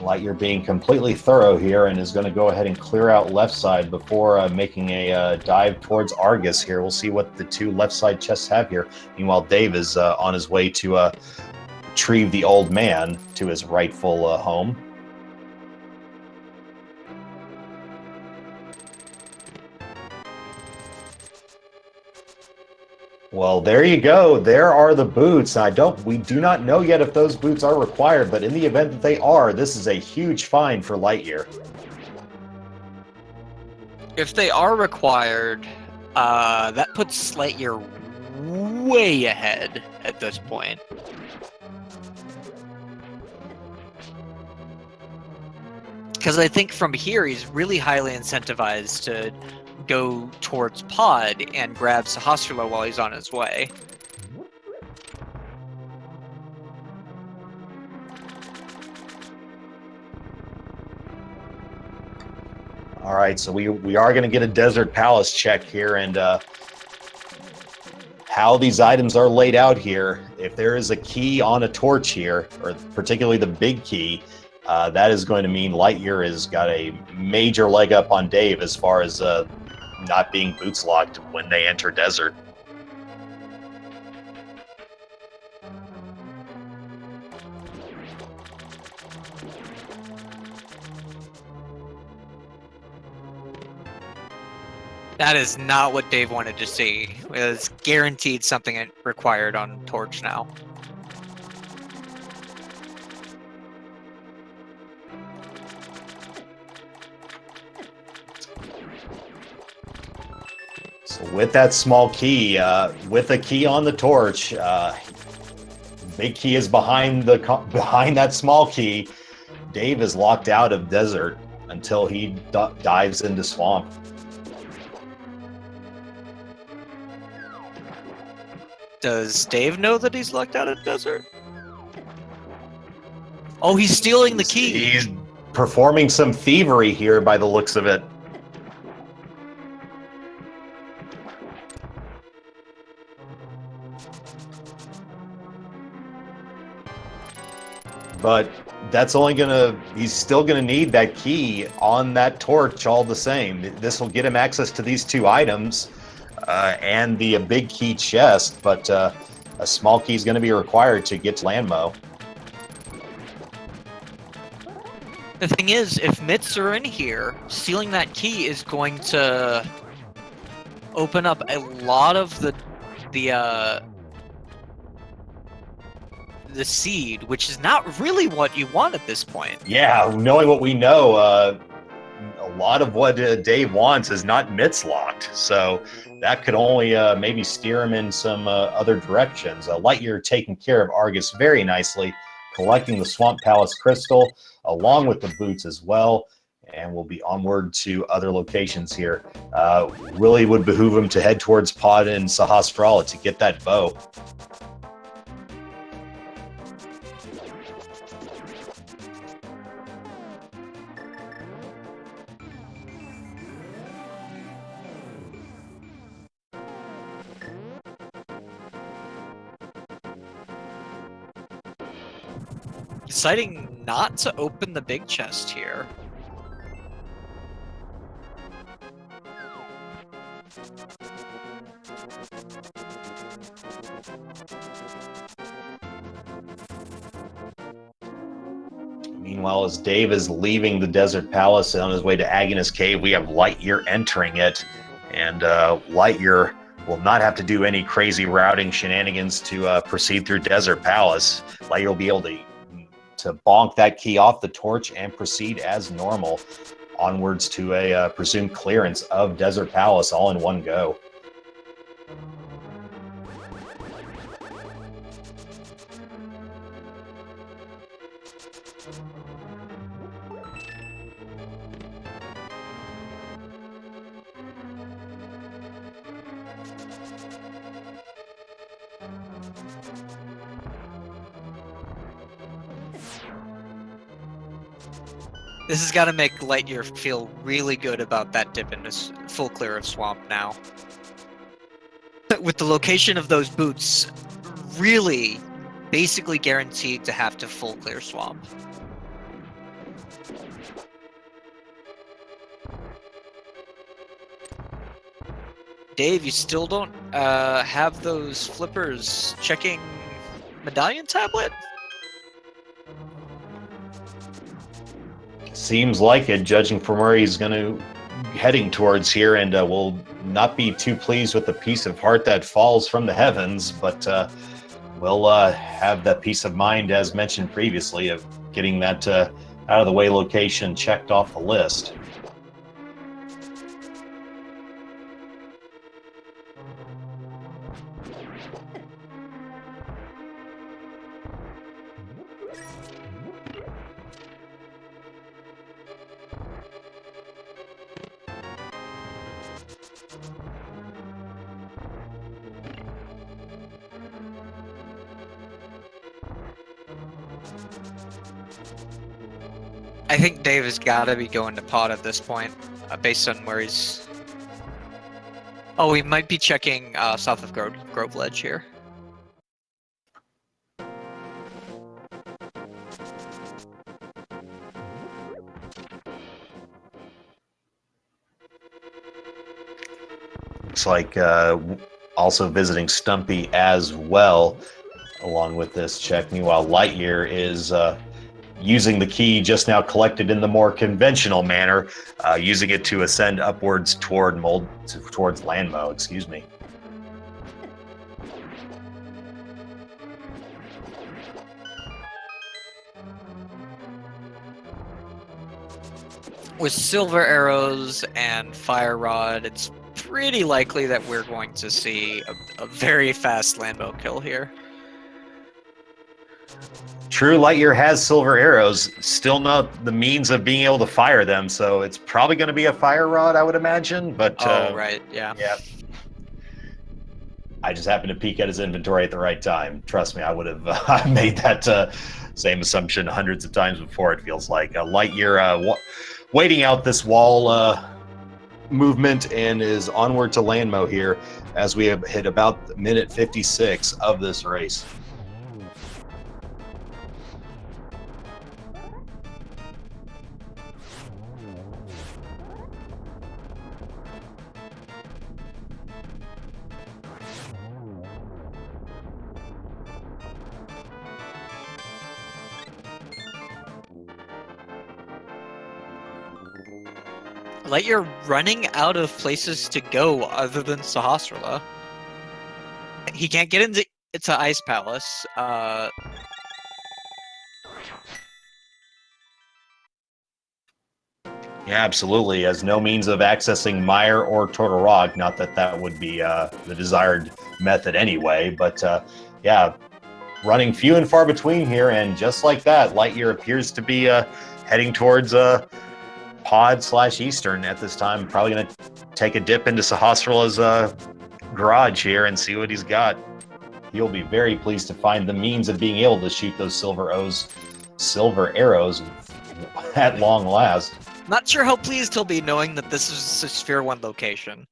LiteYear being completely thorough here and is going to go ahead and clear out left side before making a dive towards Argus here. We'll see what the 2 left side chests have here. Meanwhile, Dave is on his way to retrieve the old man to his rightful home. Well, there you go. There are the boots. We do not know yet if those boots are required, but in the event that they are, this is a huge find for LiteYear. If they are required, that puts LiteYear way ahead at this point. Because I think from here, he's really highly incentivized to go towards Pod and grab Sahasrara while he's on his way. All right, so we are going to get a Desert Palace check here, and how these items are laid out here. If there is a key on a torch here, or particularly the big key, that is going to mean LiteYear has got a major leg up on Dave as far as not being boots locked when they enter Desert. That is not what Dave wanted to see. It's guaranteed something required on Torch now. So with that small key, with a key on the Torch, big key is behind that small key. Dave is locked out of Desert until he dives into Swamp. Does Dave know that he's locked out of Desert? Oh, he's stealing the key. He's performing some thievery here by the looks of it. But that's only he's still gonna need that key on that Torch all the same. This will get him access to these two items and the big key chest, but a small key is gonna be required to get to Landmo. The thing is, if Mitts are in here, stealing that key is going to open up a lot of the seed, which is not really what you want at this point. Yeah, knowing what we know, a lot of what Dave wants is not Mitts locked, so that could only maybe steer him in some other directions. LiteYear taking care of Argus very nicely, collecting the Swamp Palace crystal along with the boots as well, and we'll be onward to other locations here. Really would behoove him to head towards Pod and Sahasrara to get that bow. Deciding not to open the big chest here. Meanwhile, as Dave is leaving the Desert Palace on his way to Agnes Cave, we have LiteYear entering it, and LiteYear will not have to do any crazy routing shenanigans to proceed through Desert Palace. LiteYear will be able to bonk that key off the Torch and proceed as normal onwards to a presumed clearance of Desert Palace all in one go. This has got to make LiteYear feel really good about that dip into full clear of Swamp now. With the location of those boots, really basically guaranteed to have to full clear Swamp. Dave, you still don't have those flippers checking medallion tablet? Seems like it, judging from where he's heading towards here, and will not be too pleased with the piece of heart that falls from the heavens, but we'll have that peace of mind, as mentioned previously, of getting that out of the way location checked off the list. I think Dave has got to be going to Pod at this point, based on where he's... Oh, he might be checking south of Grove Ledge here. Looks like also visiting Stumpy as well, along with this check. Meanwhile, LiteYear is using the key just now collected in the more conventional manner, using it to ascend upwards towards Landmo, excuse me. With silver arrows and fire rod, it's pretty likely that we're going to see a very fast Landmo kill here. True, LiteYear has silver arrows, still not the means of being able to fire them, so it's probably going to be a fire rod, I would imagine. But right, yeah. I just happened to peek at his inventory at the right time. Trust me, I would have made that same assumption hundreds of times before. It feels like LiteYear waiting out this wall movement and is onward to Landmo here as we have hit about minute 56 of this race. LiteYear running out of places to go other than Sahasrara. He can't get into Ice Palace. Yeah, absolutely. Has no means of accessing Mire or Totoroc. Not that that would be the desired method anyway, but yeah, running few and far between here. And just like that, LiteYear appears to be heading towards Pod/Eastern at this time. Probably going to take a dip into Sahasrara's garage here and see what he's got. He'll be very pleased to find the means of being able to shoot those silver arrows at long last. Not sure how pleased he'll be knowing that this is a Sphere 1 location.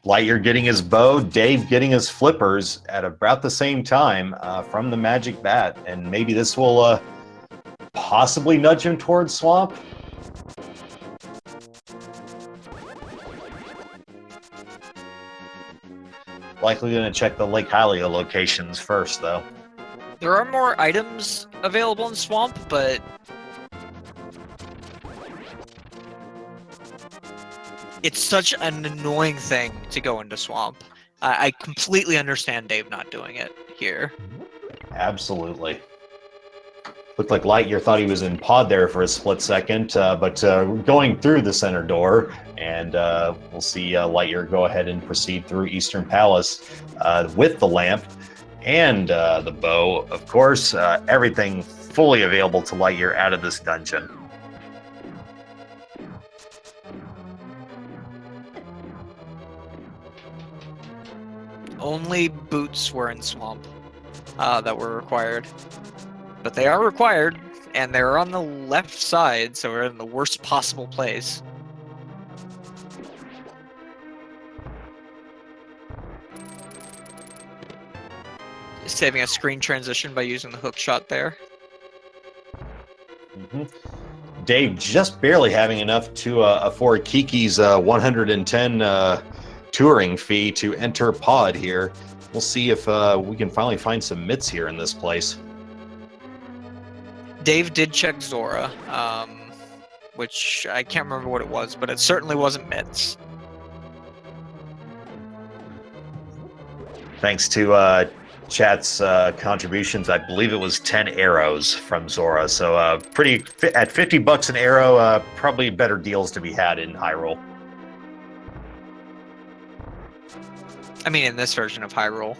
LiteYear getting his bow, Dave getting his flippers at about the same time from the Magic Bat, and maybe this will possibly nudge him towards Swamp. Likely going to check the Lake Hylia locations first, though. There are more items available in Swamp, but it's such an annoying thing to go into Swamp. I completely understand Dave not doing it here. Absolutely. Looked like LiteYear thought he was in Pod there for a split second, but going through the center door, and we'll see LiteYear go ahead and proceed through Eastern Palace with the lamp and the bow. Of course, everything fully available to LiteYear out of this dungeon. Only boots were in Swamp that were required. But they are required, and they're on the left side, so we're in the worst possible place. Saving a screen transition by using the hook shot there. Dave just barely having enough to afford Kiki's 110 touring fee to enter Pod here. We'll see if we can finally find some mitts here in this place. Dave did check Zora, which I can't remember what it was, but it certainly wasn't mitts. Thanks to chat's contributions, I believe it was 10 arrows from Zora. So at $50 an arrow, probably better deals to be had in Hyrule. I mean, in this version of Hyrule.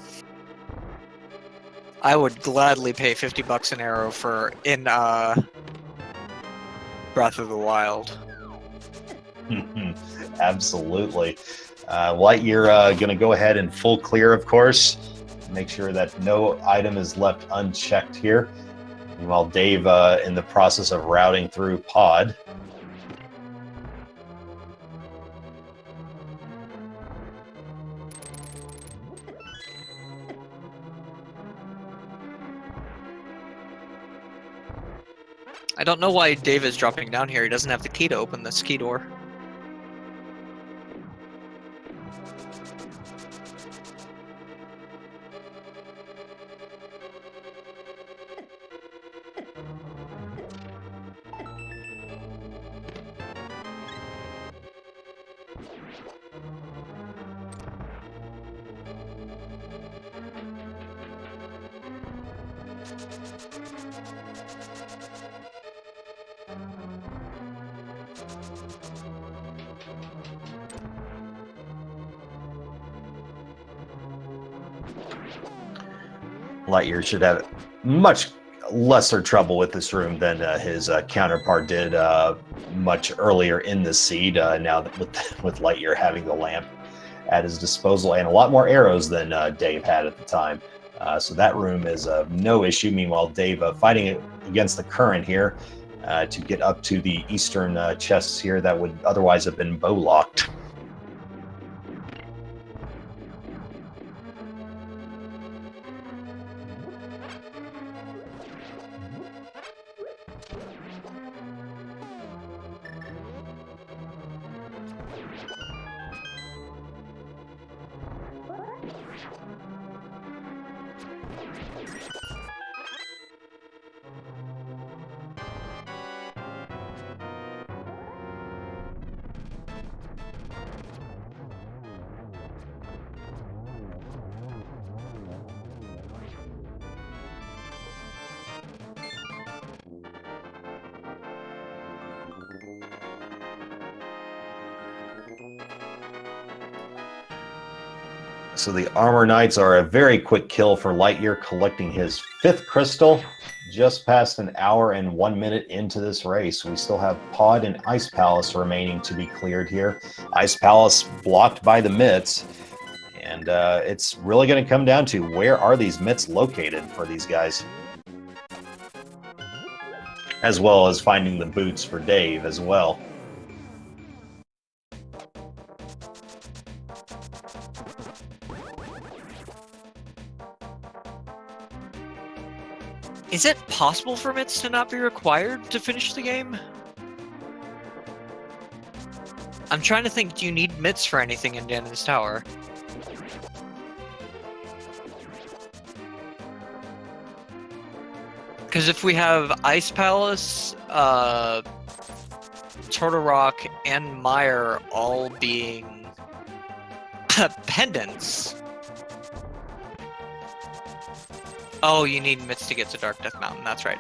I would gladly pay $50 an arrow in Breath of the Wild. Absolutely. LiteYear going to go ahead and full clear, of course. Make sure that no item is left unchecked here. And while Dave in the process of routing through Pod. I don't know why Dave is dropping down here. He doesn't have the key to open this key door. LiteYear should have much lesser trouble with this room than his counterpart did much earlier in the seed. Now that with LiteYear having the lamp at his disposal and a lot more arrows than Dave had at the time. So that room is no issue. Meanwhile, Dave fighting against the current here to get up to the eastern chests here that would otherwise have been bow locked. So the Armor Knights are a very quick kill for LiteYear, collecting his 5th crystal just past an hour and 1 minute into this race. We still have Pod and Ice Palace remaining to be cleared here. Ice Palace blocked by the mitts, and it's really going to come down to where are these mitts located for these guys, as well as finding the boots for Dave as well. Is it possible for mitts to not be required to finish the game? I'm trying to think, do you need mitts for anything in Ganon's Tower? Because if we have Ice Palace, Turtle Rock, and Mire all being pendants... Oh, you need mitts to get to Dark Death Mountain. That's right.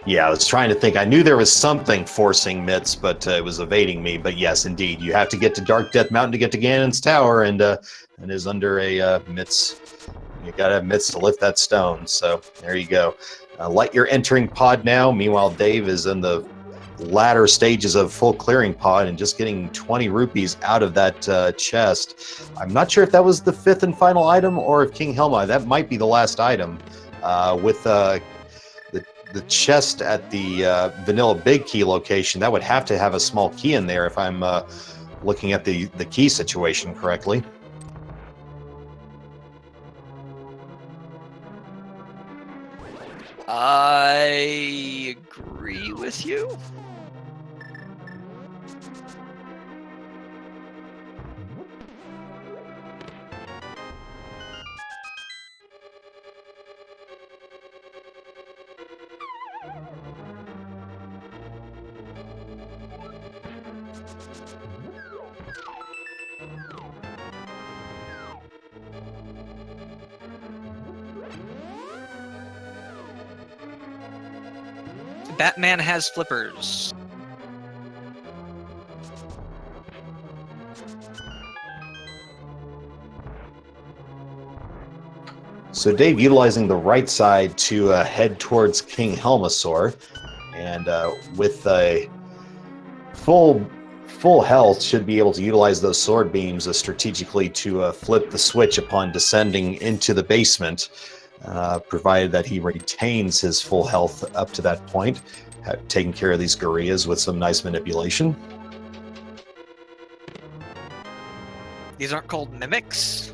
Yeah, I was trying to think. I knew there was something forcing mitts, but it was evading me. But yes, indeed, you have to get to Dark Death Mountain to get to Ganon's Tower, and is under a mitts. You gotta have mitts to lift that stone. So there you go. LiteYear entering Pod now. Meanwhile, Dave is in the latter stages of full clearing Pod and just getting 20 rupees out of that chest. I'm not sure if that was the 5th and final item or if King Helma. That might be the last item. With the chest at the Vanilla Big Key location, that would have to have a small key in there if I'm looking at the key situation correctly. I agree with you. Batman has flippers. So Dave utilizing the right side to head towards King Helmasaur, and with a full health should be able to utilize those sword beams strategically to flip the switch upon descending into the basement, provided that he retains his full health up to that point, taking care of these gorillas with some nice manipulation. These aren't called mimics?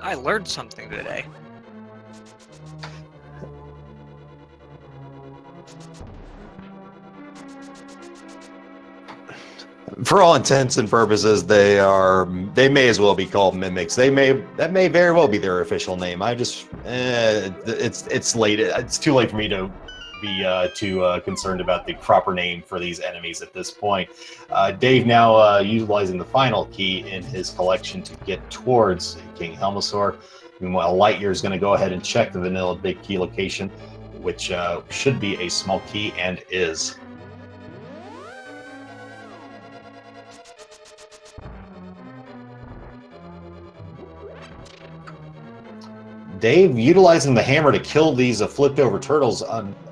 I learned something today. For all intents and purposes, they may as well be called mimics. That may very well be their official name. It's late. It's too late for me to be too concerned about the proper name for these enemies at this point. Dave now utilizing the final key in his collection to get towards King Helmasaur. Meanwhile, LiteYear is going to go ahead and check the vanilla big key location, which should be a small key and is. Dave utilizing the hammer to kill these flipped over turtles,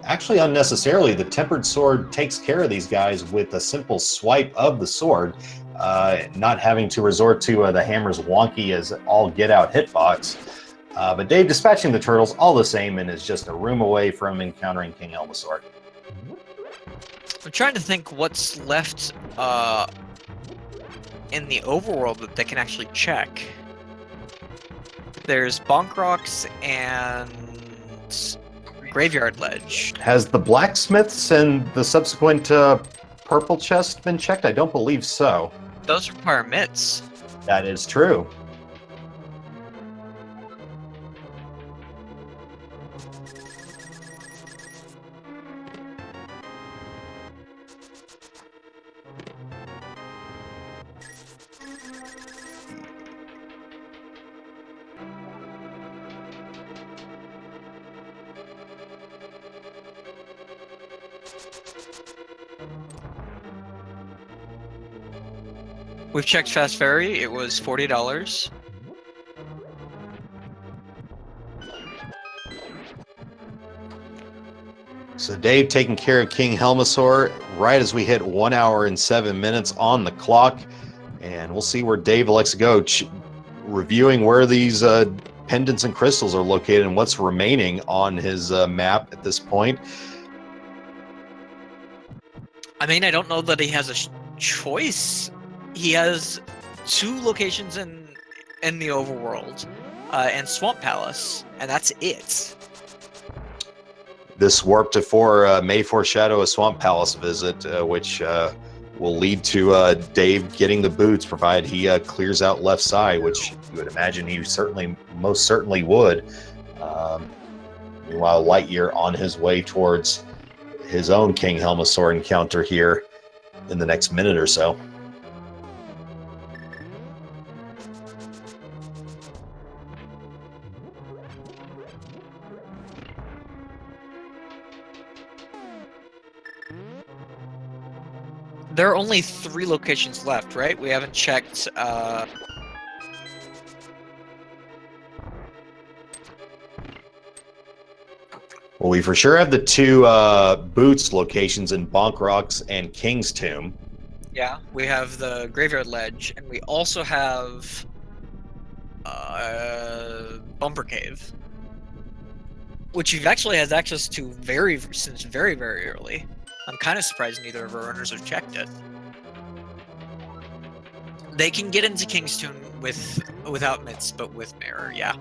actually unnecessarily. The tempered sword takes care of these guys with a simple swipe of the sword, not having to resort to the hammer's wonky as all get out hitbox. But Dave dispatching the turtles all the same and is just a room away from encountering King Helmasaur. I'm trying to think what's left in the overworld that they can actually check. There's Bonk Rocks and Graveyard Ledge. Has the blacksmiths and the subsequent purple chest been checked? I don't believe so. Those require mitts. That is true. We've checked Fast Ferry. It was $40. So Dave taking care of King Helmasaur right as we hit 1 hour and 7 minutes on the clock. And we'll see where Dave elects to go, reviewing where these pendants and crystals are located and what's remaining on his map at this point. I mean, I don't know that he has a choice. He has 2 locations in the overworld and Swamp Palace, and that's it. This warp to 4 may foreshadow a Swamp Palace visit, which will lead to Dave getting the boots, provided he clears out left side, which you would imagine he most certainly would. Meanwhile, LiteYear on his way towards his own King Helmasaur encounter here in the next minute or so. There are only 3 locations left, right? We haven't checked. Well, we for sure have the 2 boots locations in Bonk Rocks and King's Tomb. Yeah, we have the Graveyard Ledge, and we also have Bumper Cave, which you've actually has access to since very, very early. I'm kind of surprised neither of our runners have checked it. They can get into King's Tomb without mitts, but with mirror, yeah.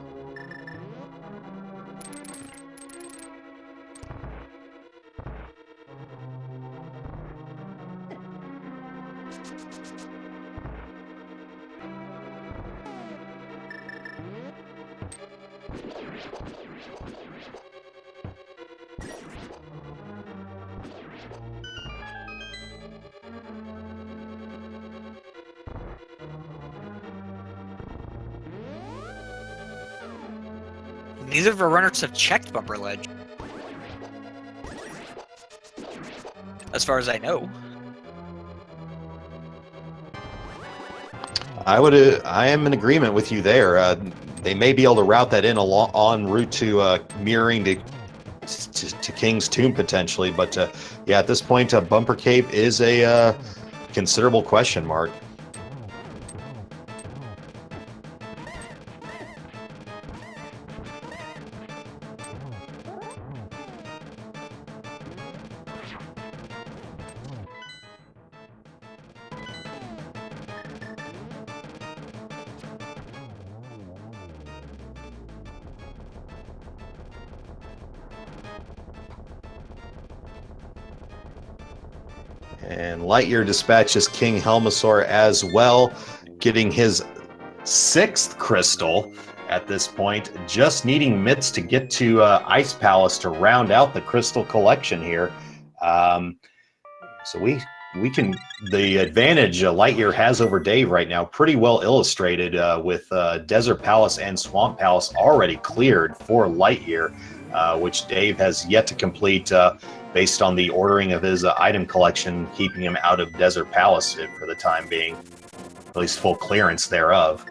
Neither of our runners have checked Bumper Ledge, as far as I know. I am in agreement with you there. They may be able to route that in en route to mirroring to King's Tomb potentially, but yeah, at this point, Bumper Cave is a considerable question mark. And LiteYear dispatches King Helmasaur as well, getting his 6th crystal at this point, just needing Mitts to get to Ice Palace to round out the crystal collection here. So we can, the advantage LiteYear has over Dave right now, pretty well illustrated with Desert Palace and Swamp Palace already cleared for LiteYear, which Dave has yet to complete based on the ordering of his item collection, keeping him out of Desert Palace for the time being, at least full clearance thereof.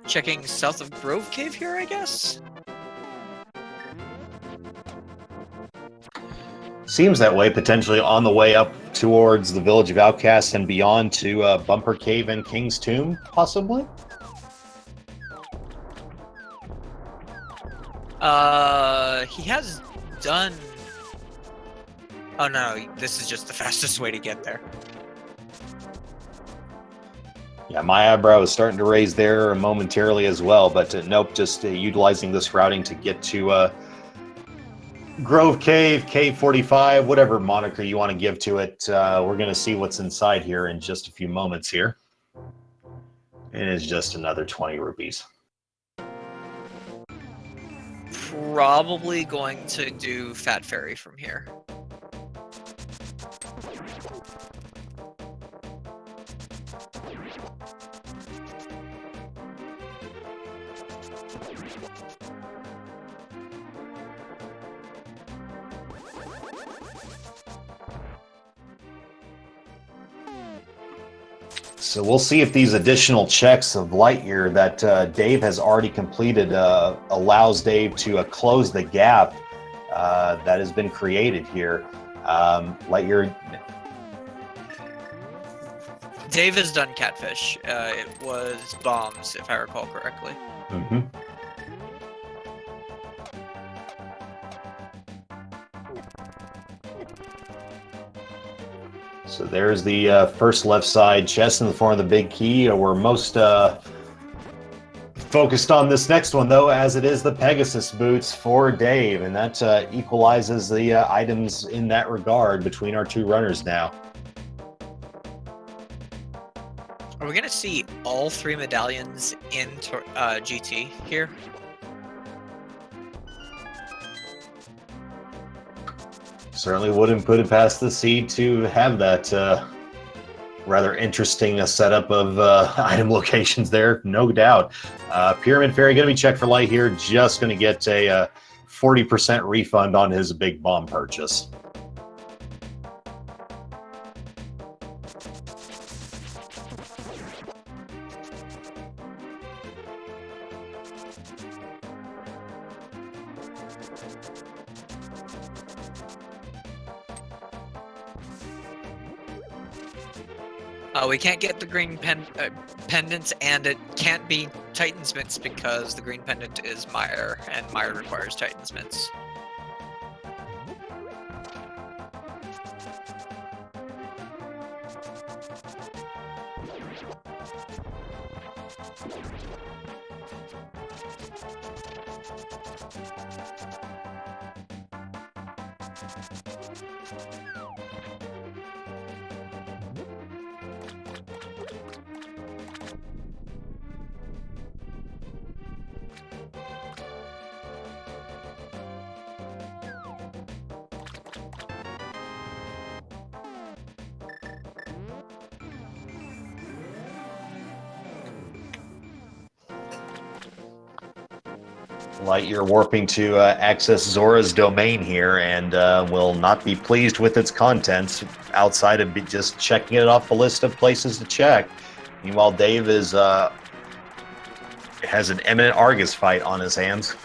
Checking south of Grove Cave here, I guess? Seems that way, potentially on the way up towards the Village of Outcasts and beyond to Bumper Cave and King's Tomb, possibly? He has done... Oh no, this is just the fastest way to get there. Yeah, my eyebrow is starting to raise there momentarily as well, but nope, just utilizing this routing to get to Grove Cave, Cave 45, whatever moniker you want to give to it. We're going to see what's inside here in just a few moments here. It is just another 20 rupees. Probably going to do Fat Fairy from here. So we'll see if these additional checks of LiteYear that Dave has already completed allows Dave to close the gap that has been created here. LiteYear. Dave has done Catfish. It was Bombs, if I recall correctly. Mm-hmm. So there's the first left side chest in the form of the big key. We're most focused on this next one, though, as it is the Pegasus boots for Dave, and that equalizes the items in that regard between our two runners now. Are we going to see all 3 medallions in GT here? Certainly wouldn't put it past the seed to have that rather interesting setup of item locations there, no doubt. Pyramid Fairy going to be checked for light here, just going to get a 40% refund on his big bomb purchase. We can't get the green pendants, and it can't be Titan's Mitts because the green pendant is Mire, and Mire requires Titan's Mitts. LiteYear warping to access Zora's domain here, and will not be pleased with its contents outside of just checking it off the list of places to check. Meanwhile, Dave is has an imminent Argus fight on his hands.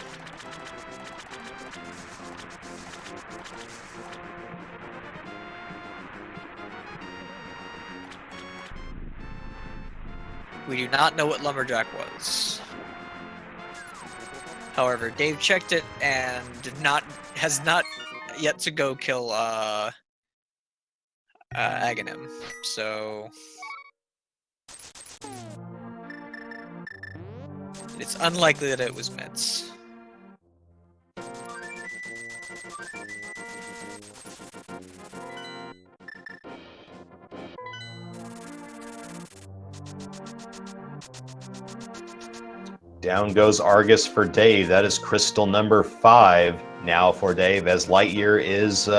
We do not know what Lumberjack was. However, Dave checked it and has not yet to go kill Aghanim. So it's unlikely that it was Mitts. Down goes Argus for Dave. That is crystal number 5 now for Dave, as LiteYear is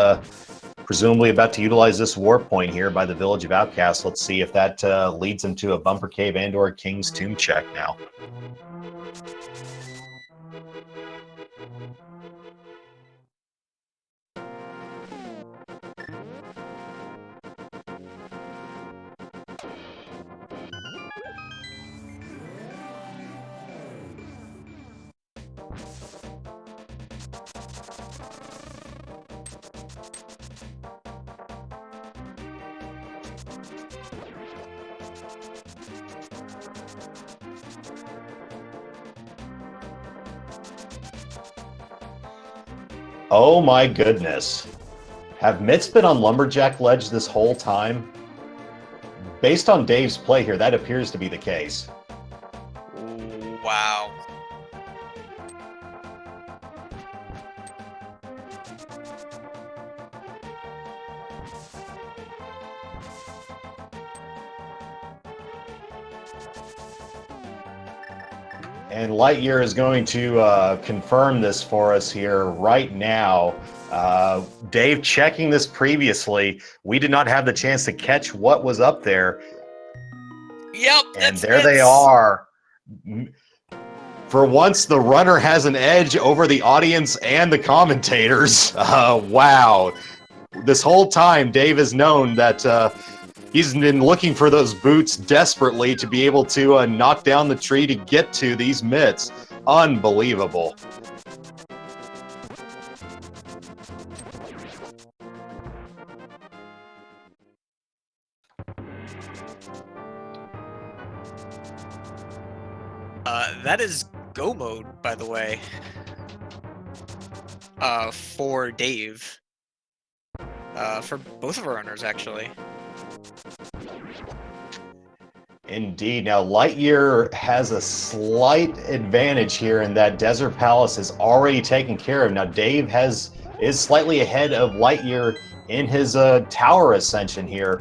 presumably about to utilize this warp point here by the Village of Outcasts. Let's see if that leads him to a Bumper Cave and or King's Tomb check now. Oh my goodness. Have Mitts been on Lumberjack Ledge this whole time? Based on Dave's play here, that appears to be the case. Wow. And LiteYear is going to confirm this for us here right now. Dave checking this previously. We did not have the chance to catch what was up there. Yep. And there they are. For once, the runner has an edge over the audience and the commentators. Wow. This whole time, Dave has known that he's been looking for those boots desperately to be able to knock down the tree to get to these mitts. Unbelievable. That is go mode, by the way. For Dave. For both of our runners, actually. Indeed. Now, LiteYear has a slight advantage here in that Desert Palace is already taken care of. Now, Dave is slightly ahead of LiteYear in his tower ascension here.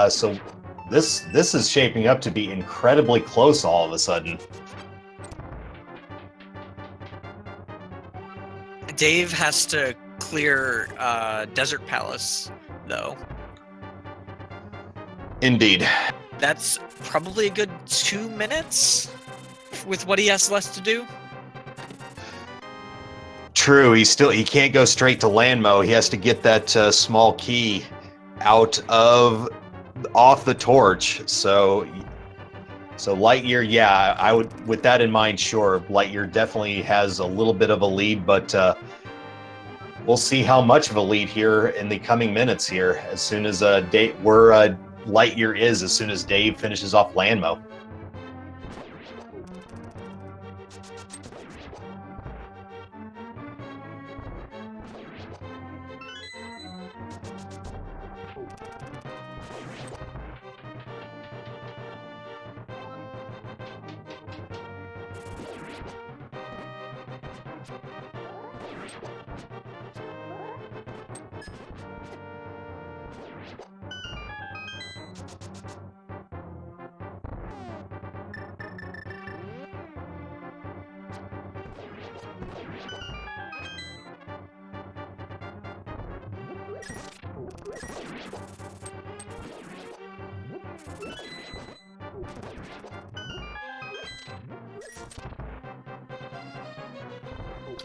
So this is shaping up to be incredibly close all of a sudden. Dave has to clear Desert Palace, though. Indeed. That's probably a good 2 minutes with what he has left to do. True, he can't go straight to Landmo. He has to get that small key off the torch. So LiteYear, yeah, I would, with that in mind, sure, LiteYear definitely has a little bit of a lead, but we'll see how much of a lead here in the coming minutes here. As soon as LiteYear is, as soon as Dave finishes off Landmo.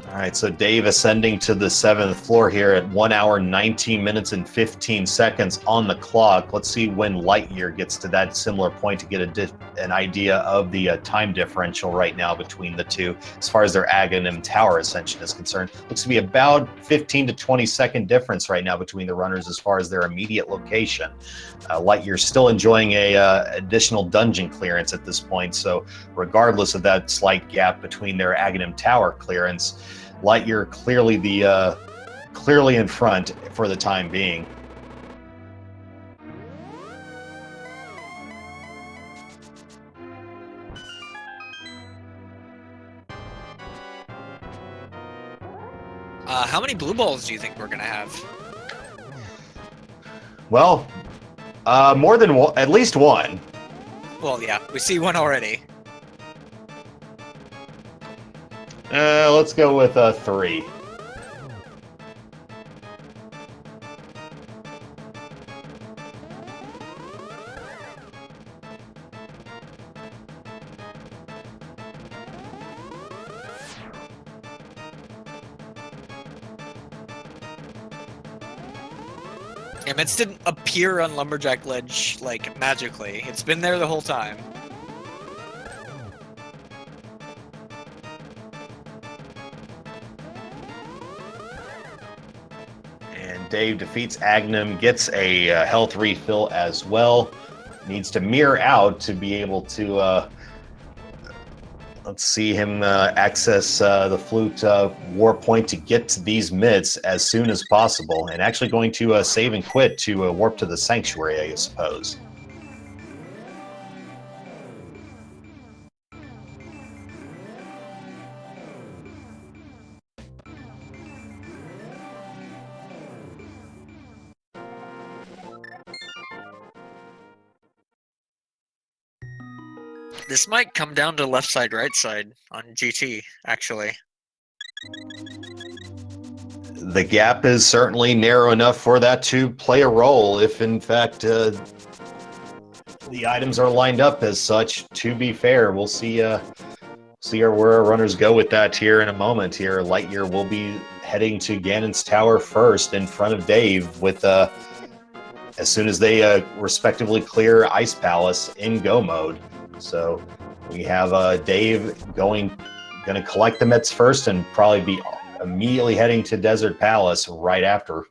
All right, so Dave ascending to the 7th floor here at 1 hour, 19 minutes, and 15 seconds on the clock. Let's see when LiteYear gets to that similar point to get an idea of the time differential right now between the two, as far as their Aghanim Tower ascension is concerned. Looks to be about 15 to 20 second difference right now between the runners as far as their immediate location. LiteYear still enjoying a additional dungeon clearance at this point, so regardless of that slight gap between their Aghanim Tower clearance, LiteYear clearly in front for the time being. How many blue balls do you think we're gonna have? Well, more than one, at least one. Well, yeah, we see one already. Let's go with 3. Yeah, Mitz didn't appear on Lumberjack Ledge, like, magically. It's been there the whole time. And Dave defeats Agnum, gets a health refill as well. Needs to mirror out to be able to, let's see him access the flute war point to get to these mitts as soon as possible. And actually going to save and quit to warp to the sanctuary, I suppose. This might come down to left side, right side on GT, actually. The gap is certainly narrow enough for that to play a role if, in fact, the items are lined up as such. To be fair, we'll see where our runners go with that here in a moment. Here, LiteYear will be heading to Ganon's Tower first in front of Dave with as soon as they respectively clear Ice Palace in go mode. So we have Dave going to collect the mitts first and probably be immediately heading to Desert Palace right after.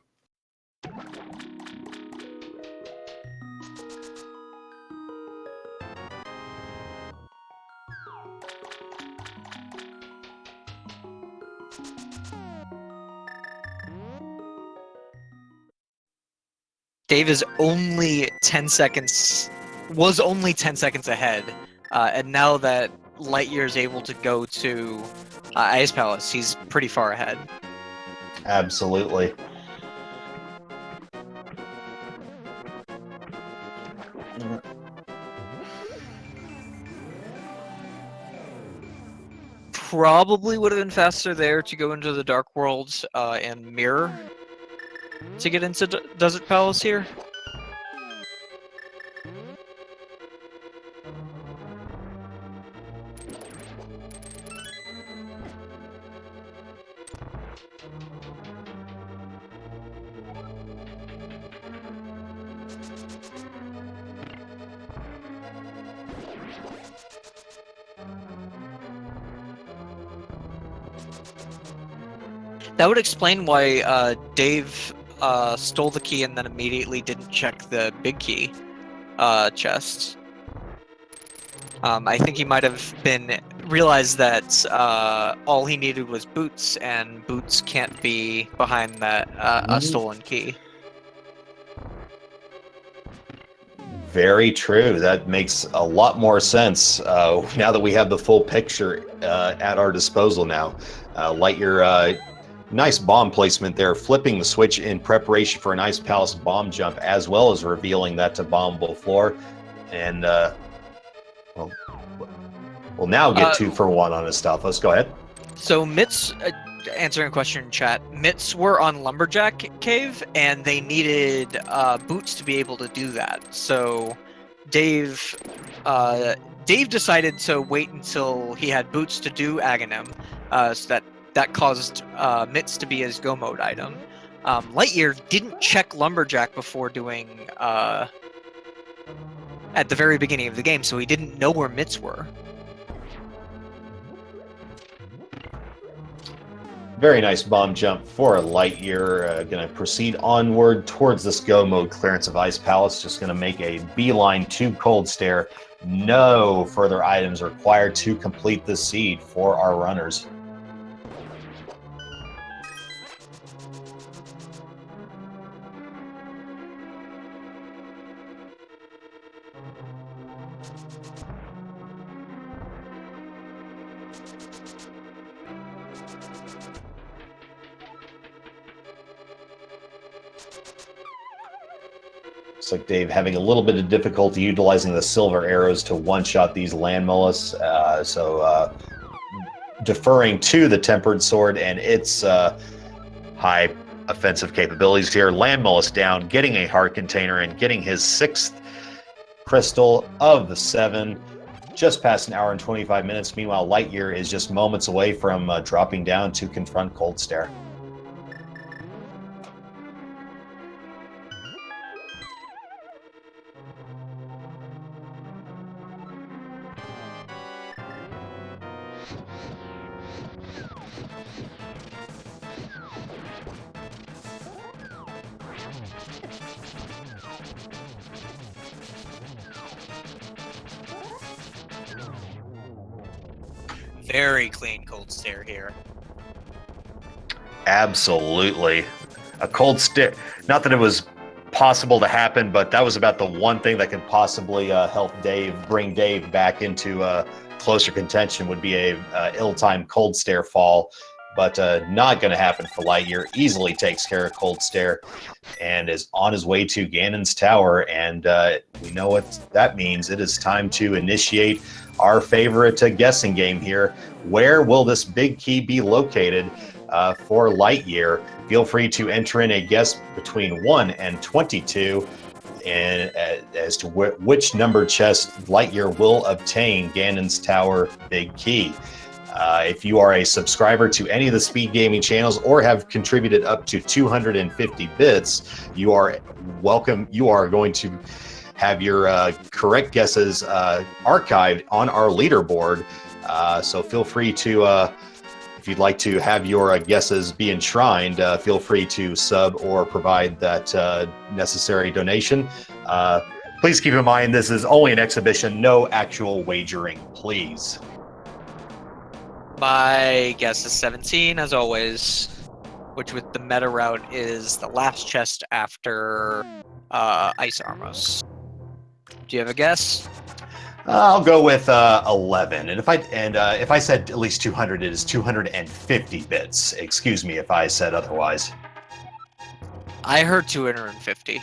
Dave is only 10 seconds, was only 10 seconds ahead, and now that LiteYear is able to go to Ice Palace, he's pretty far ahead. Absolutely. Probably would have been faster there to go into the Dark World and mirror to get into Desert Palace here. That would explain why Dave stole the key and then immediately didn't check the big key chest. I think he might have realized that all he needed was boots, and boots can't be behind that a stolen key. Very true. That makes a lot more sense now that we have the full picture at our disposal now. LiteYear, nice bomb placement there, flipping the switch in preparation for an Ice Palace bomb jump, as well as revealing that to bombable floor. And we'll now get 2 for 1 on his stuff. Let's go ahead. So Mitts, answering a question in chat, Mitts were on Lumberjack Cave, and they needed boots to be able to do that. So Dave decided to wait until he had boots to do Aghanim, so that caused Mitts to be his go mode item. LiteYear didn't check Lumberjack before doing at the very beginning of the game, so he didn't know where Mitts were. Very nice bomb jump for LiteYear. Going to proceed onward towards this go mode clearance of Ice Palace. Just going to make a beeline to Cold Stare. No further items required to complete the seed for our runners. Looks like Dave having a little bit of difficulty utilizing the silver arrows to one-shot these land mollusks. So deferring to the Tempered Sword and its high offensive capabilities here. Landmull is down, getting a heart container and getting his 6th crystal of the 7. Just past an hour and 25 minutes. Meanwhile, LiteYear is just moments away from dropping down to confront Cold Stare. Very clean Cold Stare here. Absolutely. A Cold Stare. Not that it was possible to happen, but that was about the one thing that could possibly help bring Dave back into closer contention, would be a ill-timed Cold Stare fall. But not going to happen for LiteYear. Easily takes care of Cold Stare and is on his way to Ganon's Tower. And we know what that means. It is time to initiate our favorite guessing game here. Where will this big key be located for LiteYear? Feel free to enter in a guess between 1 and 22 and as to which number chest LiteYear will obtain Ganon's Tower big key. If you are a subscriber to any of the speed gaming channels or have contributed up to 250 bits, you are welcome. You are going to have your correct guesses archived on our leaderboard. So feel free to, if you'd like to have your guesses be enshrined, feel free to sub or provide that necessary donation. Please keep in mind this is only an exhibition, no actual wagering, please. My guess is 17, as always, which with the meta route is the last chest after Ice Armos. Do you have a guess? I'll go with 11, and if I said at least 200, it is 250 bits. Excuse me if I said otherwise. I heard 250.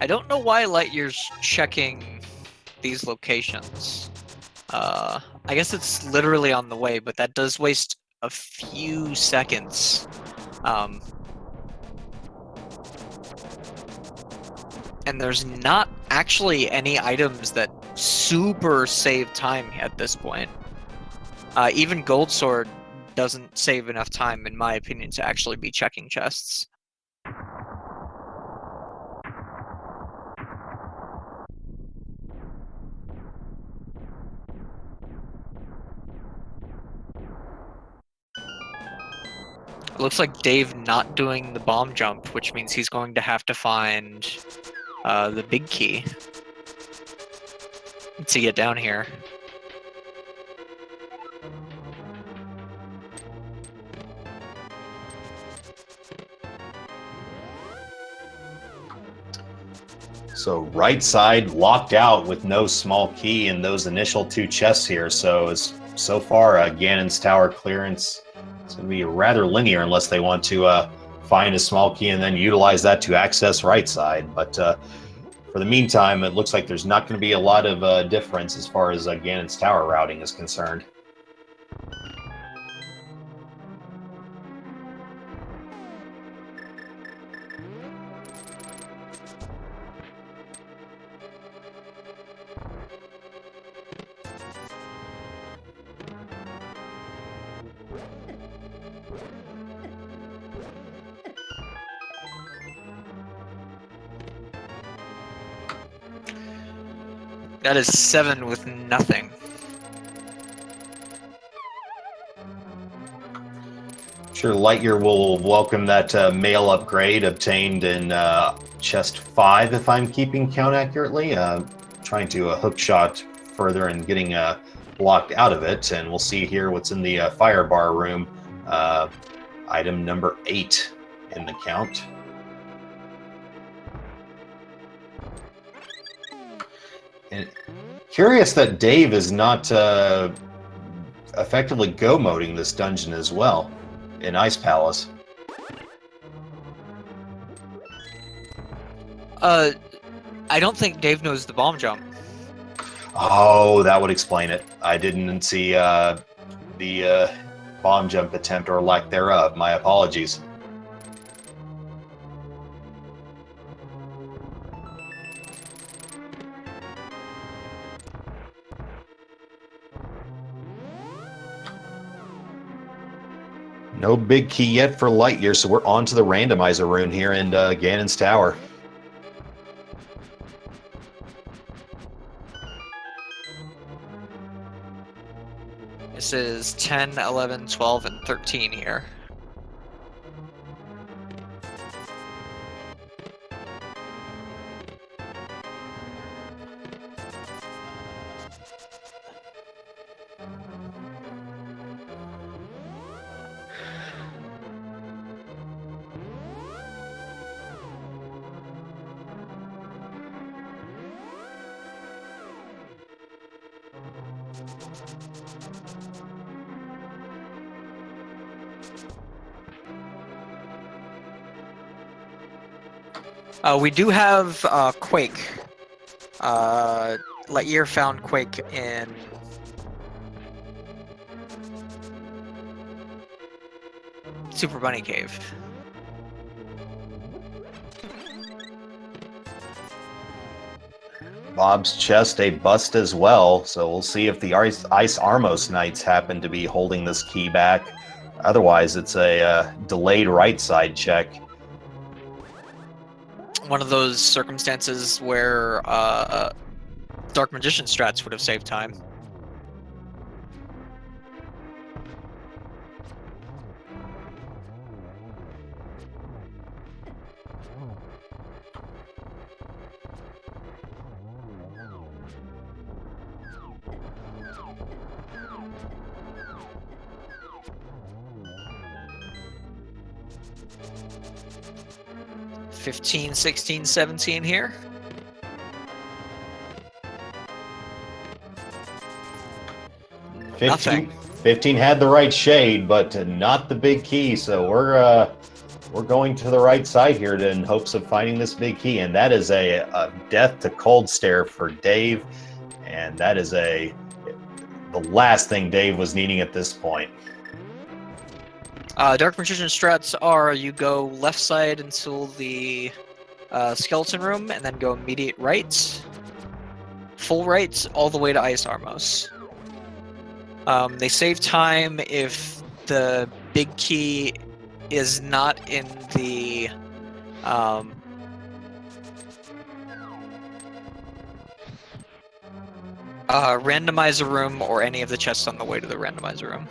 I don't know why LiteYear's checking these locations. I guess it's literally on the way, but that does waste a few seconds. And there's not actually any items that super save time at this point. Even Gold Sword doesn't save enough time, in my opinion, to actually be checking chests. It looks like Dave not doing the bomb jump, which means he's going to have to find the big key to get down here. So right side locked out with no small key in those initial 2 chests here. So far, Ganon's Tower clearance is going to be rather linear unless they want to find a small key and then utilize that to access right side. But for the meantime, it looks like there's not going to be a lot of difference as far as Ganon's Tower routing is concerned. That is 7 with nothing. Sure, LiteYear will welcome that mail upgrade obtained in chest 5, if I'm keeping count accurately. Trying to hook shot further and getting blocked out of it. And we'll see here what's in the firebar room. Item number 8 in the count. And curious that Dave is not effectively go-moding this dungeon as well. in Ice Palace. I don't think Dave knows the bomb jump. Oh, that would explain it. I didn't see the bomb jump attempt or lack thereof. My apologies. No big key yet for LiteYear, so we're on to the randomizer rune here in Ganon's Tower. This is 10, 11, 12, and 13 here. We do have Quake. LiteYear found Quake in Super Bunny Cave. Bob's chest a bust as well, so we'll see if the Ice Armos Knights happen to be holding this key back. Otherwise, it's a delayed right side check. One of those circumstances where Dark Magician strats would have saved time. $15, $16, $17 here. Nothing. 15 had the right shade, but not the big key. So we're going to the right side here in hopes of finding this big key, and that is a death to cold stare for Dave, and that is the last thing Dave was needing at this point. Dark Magician strats are you go left side until the skeleton room, and then go immediate right, full right, all the way to Ice Armos. They save time if the big key is not in the randomizer room or any of the chests on the way to the randomizer room.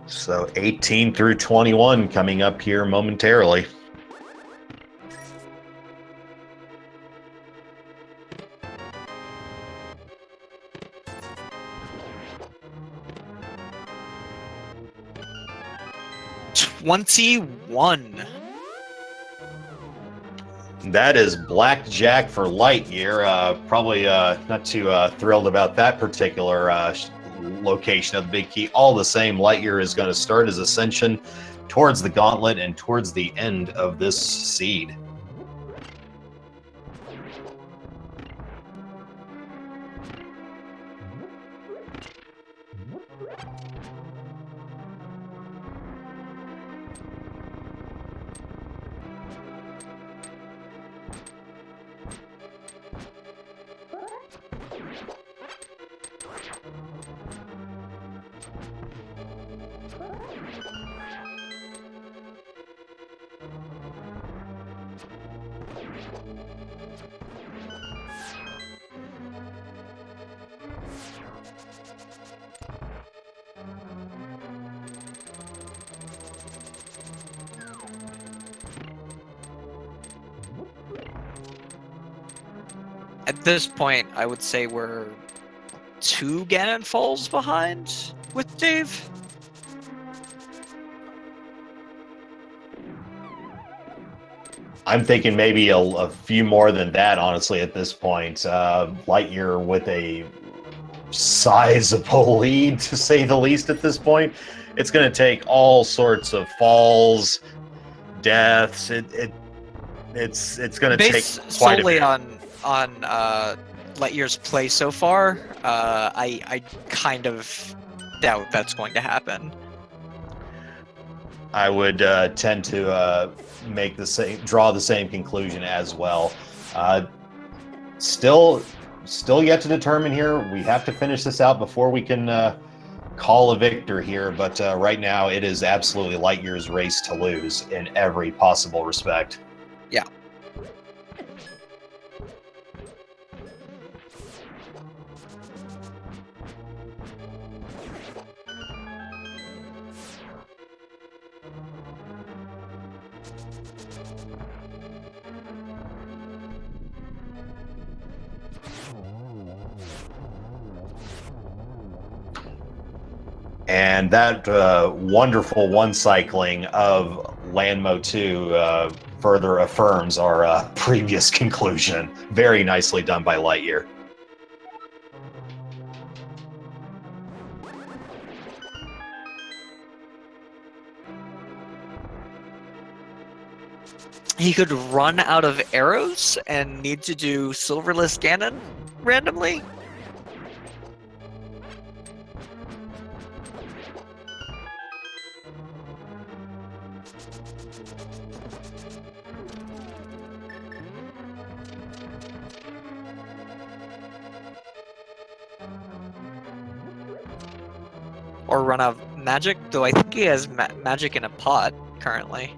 So 18 through 21 coming up here momentarily. $21. That is blackjack for LiteYear. Probably not too thrilled about that particular location of the big key. All the same, LiteYear is going to start his ascension towards the gauntlet and towards the end of this seed. At this point, I would say we're 2 Ganon Falls behind with Dave. I'm thinking maybe a few more than that, honestly, at this point. LiteYear with a sizable lead, to say the least, at this point. It's going to take all sorts of falls, deaths. It's going to take Based quite a solely bit. on LiteYear's play so far, I kind of doubt that's going to happen. I would tend to draw the same conclusion as well. Still yet to determine here. We have to finish this out before we can call a victor here. But right now, it is absolutely LiteYear's race to lose in every possible respect. Yeah. And that wonderful one cycling of Landmo 2 further affirms our previous conclusion. Very nicely done by LiteYear. He could run out of arrows and need to do Silverless Ganon randomly. Or run out of magic, though I think he has magic in a pot currently.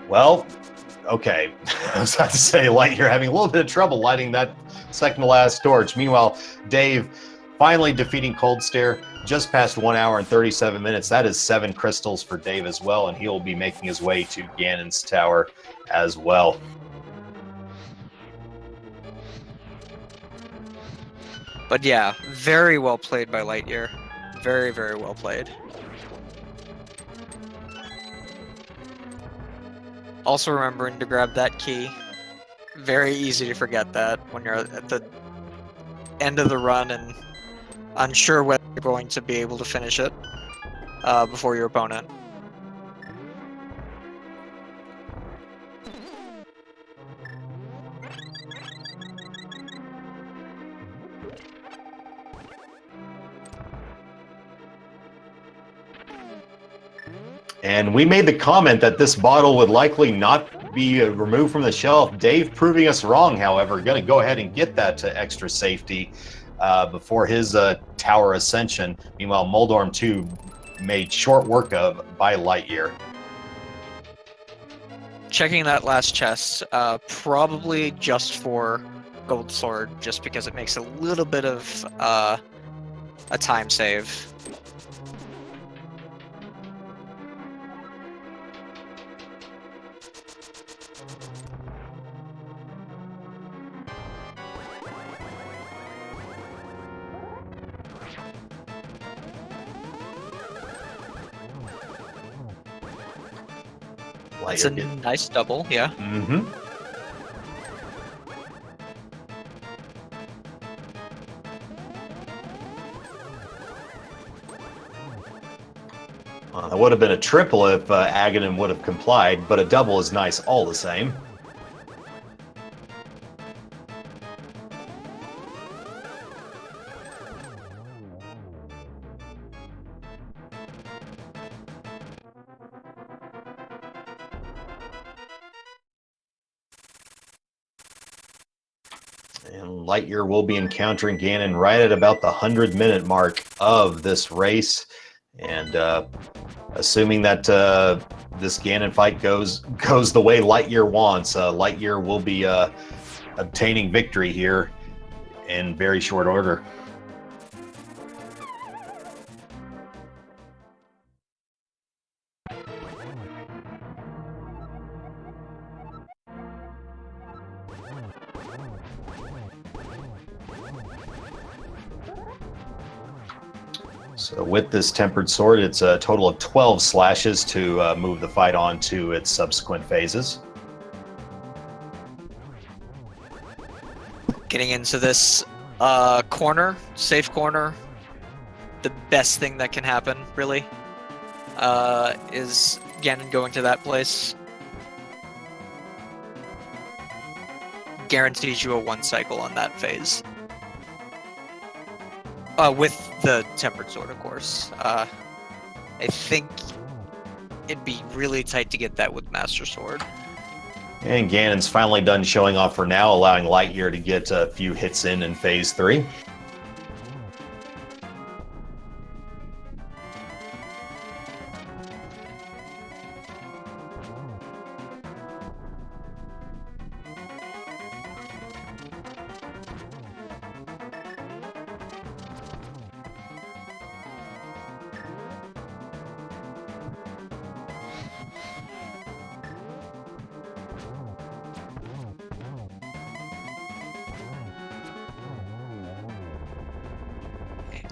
Well, okay. I was about to say, LiteYear having a little bit of trouble lighting that second to last torch. Meanwhile, Dave finally defeating Cold Stare just past 1 hour and 37 minutes. That is 7 crystals for Dave as well, and he'll be making his way to Ganon's Tower as well. But yeah, very well played by LiteYear. Very, very well played. Also remembering to grab that key. Very easy to forget that when you're at the end of the run and unsure whether you're going to be able to finish it before your opponent. And we made the comment that this bottle would likely not be removed from the shelf. Dave proving us wrong, however, going to go ahead and get that extra safety before his tower ascension. Meanwhile, Moldorm 2 made short work of by LiteYear. Checking that last chest, probably just for Gold Sword, just because it makes a little bit of a time save. It's a nice double, yeah. Mm-hmm. That would have been a triple if Aghanim would have complied, but a double is nice all the same. And LiteYear will be encountering Ganon right at about the 100-minute mark of this race. And assuming that this Ganon fight goes the way LiteYear wants, LiteYear will be obtaining victory here in very short order. So with this tempered sword, it's a total of 12 slashes to move the fight on to its subsequent phases. Getting into this corner, safe corner, the best thing that can happen, really, is Ganon going to that place. Guarantees you a 1 cycle on that phase. With the tempered sword, of course. I think it'd be really tight to get that with Master Sword. And Ganon's finally done showing off for now, allowing LiteYear to get a few hits in phase 3.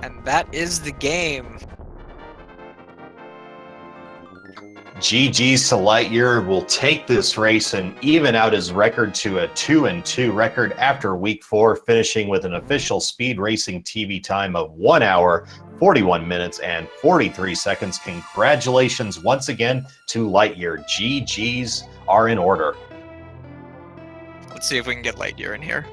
And that is the game. GG's to LiteYear will take this race and even out his record to a 2-2 record after week 4, finishing with an official speed racing TV time of 1 hour, 41 minutes, and 43 seconds. Congratulations once again to LiteYear. GG's are in order. Let's see if we can get LiteYear in here.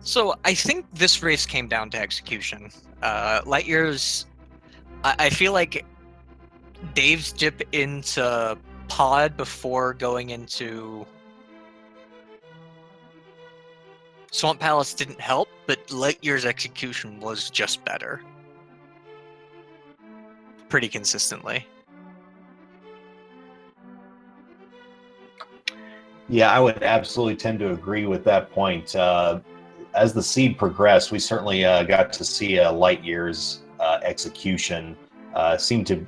So I think this race came down to execution. LiteYear's, I feel like Dave's dip into pod before going into Swamp Palace didn't help, but LiteYear's execution was just better. Pretty consistently. Yeah, I would absolutely tend to agree with that point. As the seed progressed, we certainly got to see LiteYear's execution seem to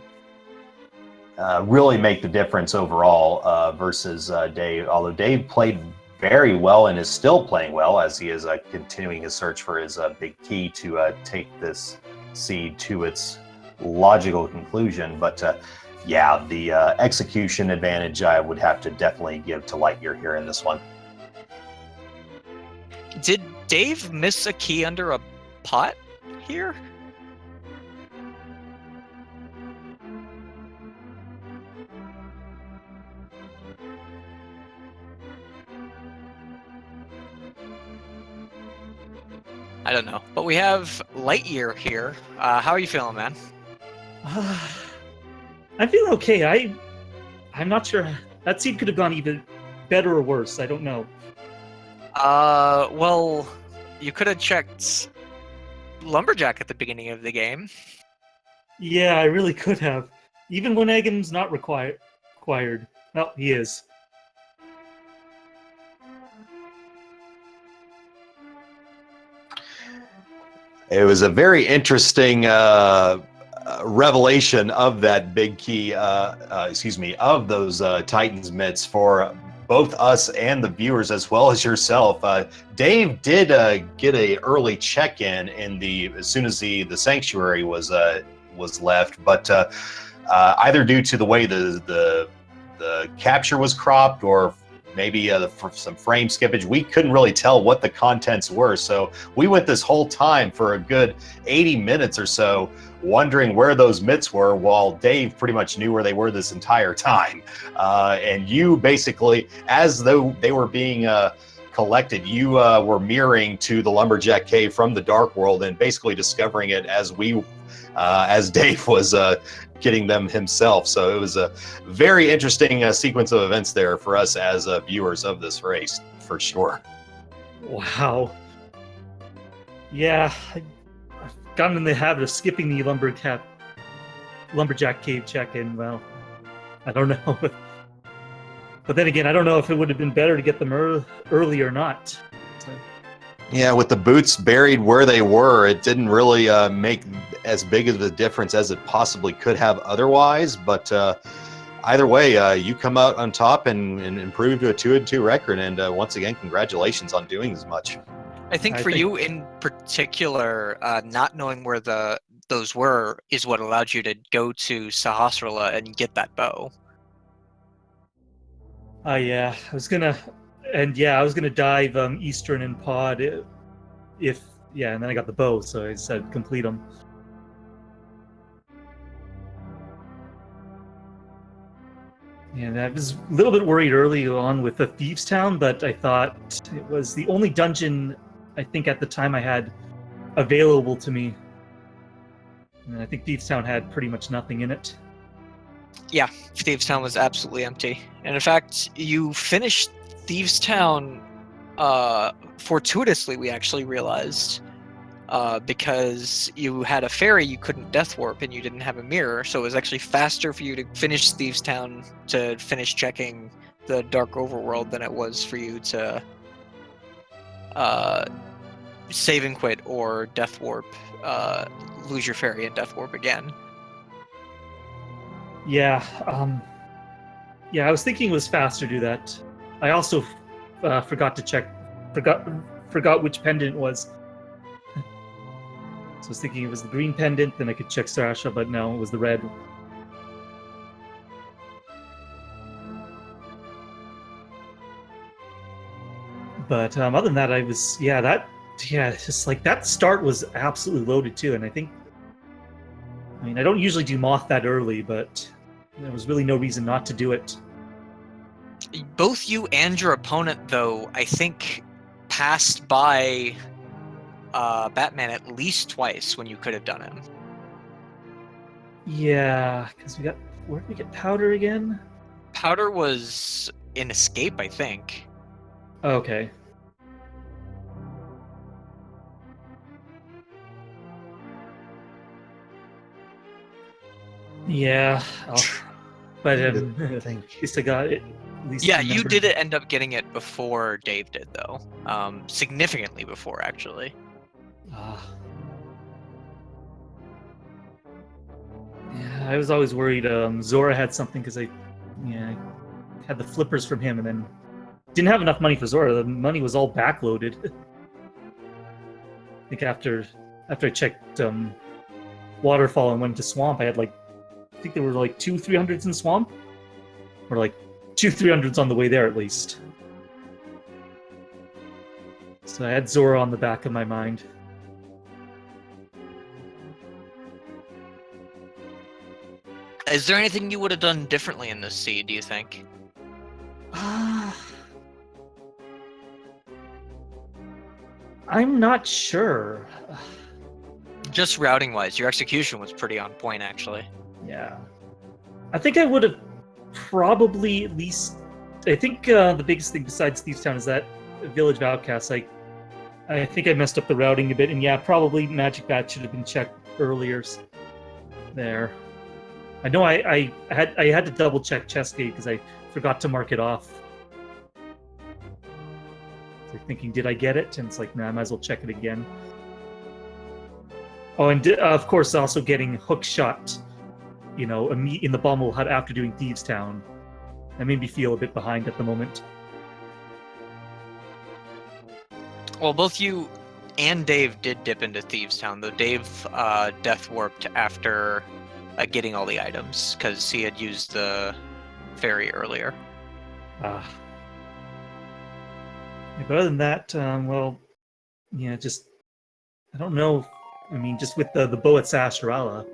really make the difference overall versus Dave. Although Dave played very well and is still playing well as he is continuing his search for his big key to take this seed to its logical conclusion. But yeah, the execution advantage I would have to definitely give to LiteYear here in this one. Did Dave miss a key under a pot here? I don't know, but we have LiteYear here. How are you feeling, man? I feel okay. I'm not sure. That seed could have gone even better or worse. I don't know. Well, you could have checked Lumberjack at the beginning of the game. Yeah, I really could have. Even when Egan's not required. Well, he is. It was a very interesting revelation of that big key, of those Titans mitts for both us and the viewers, as well as yourself. Dave did get a early check-in as soon as the sanctuary was left, but either due to the way the capture was cropped or maybe some frame skippage, we couldn't really tell what the contents were. So we went this whole time for a good 80 minutes or so wondering where those mitts were, while Dave pretty much knew where they were this entire time. And you basically, as though they were being collected, you were mirroring to the Lumberjack Cave from the Dark World and basically discovering it as Dave was getting them himself. So it was a very interesting sequence of events there for us as viewers of this race, for sure. Wow. Yeah, I've gotten in the habit of skipping the Lumberjack Cave check-in. Well, I don't know. But then again, I don't know if it would have been better to get them early or not. So. Yeah, with the boots buried where they were, it didn't really make as big of a difference as it possibly could have otherwise. But either way, you come out on top and improve to a 2-2 record. And once again, congratulations on doing as much. I think you in particular, not knowing where those were is what allowed you to go to Sahasrara and get that bow. Yeah, I was gonna dive Eastern and Pod and then I got the bow, so I said complete them. And I was a little bit worried early on with the Thieves Town, but I thought it was the only dungeon I think at the time I had available to me. And I think Thieves Town had pretty much nothing in it. Yeah, Thieves Town was absolutely empty. And in fact, you finished Thieves Town fortuitously, we actually realized, because you had a ferry you couldn't death warp and you didn't have a mirror, so it was actually faster for you to finish Thieves Town to finish checking the Dark Overworld than it was for you to save and quit or death warp, lose your ferry and death warp again. Yeah, I was thinking it was faster to do that. I also forgot which pendant it was. So I was thinking it was the green pendant, then I could check Sarasha, but no, it was the red. But other than that, it's just like that start was absolutely loaded too, and I don't usually do Moth that early, but there was really no reason not to do it. Both you and your opponent, though, I think passed by Batman at least twice when you could have done him. Yeah, because where did we get Powder again? Powder was in Escape, I think. Okay. Yeah, but at least I got it. Yeah, you did end up getting it before Dave did, though. Significantly before, actually. Yeah, I was always worried Zora had something because I had the flippers from him and then didn't have enough money for Zora. The money was all backloaded. I think after I checked Waterfall and went to Swamp, I had I think there were 2 300s in Swamp, or 2 300s on the way there at least. So I had Zora on the back of my mind. Is there anything you would have done differently in this seed, do you think? I'm not sure. Just routing-wise, your execution was pretty on point, actually. Yeah. I think I would have probably at least... I think the biggest thing besides Thieves Town is that Village of Outcasts. I think I messed up the routing a bit, and yeah, probably Magic Bat should have been checked earlier there. I know I had to double check Chessgate because I forgot to mark it off. So thinking, did I get it? And it's like, nah, I might as well check it again. Oh, and of course, also getting hook shot, in the Bommel Hut after doing Thieves Town. That made me feel a bit behind at the moment. Well, both you and Dave did dip into Thieves Town, though Dave death warped after getting all the items because he had used the ferry earlier. But other than that, just I don't know. I mean, just with the bow at Sahasrara,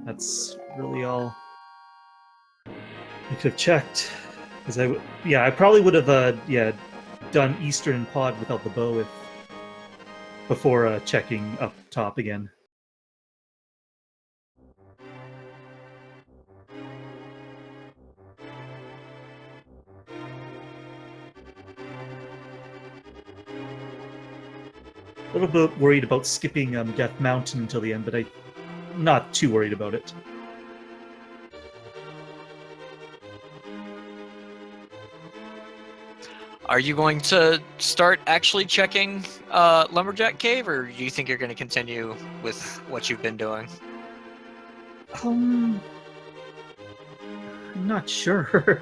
that's really all I could have checked. Because I probably would have done Eastern Pod without the bow before checking up top again. A little bit worried about skipping Death Mountain until the end, but I'm not too worried about it. Are you going to start actually checking Lumberjack Cave, or do you think you're going to continue with what you've been doing? I'm not sure.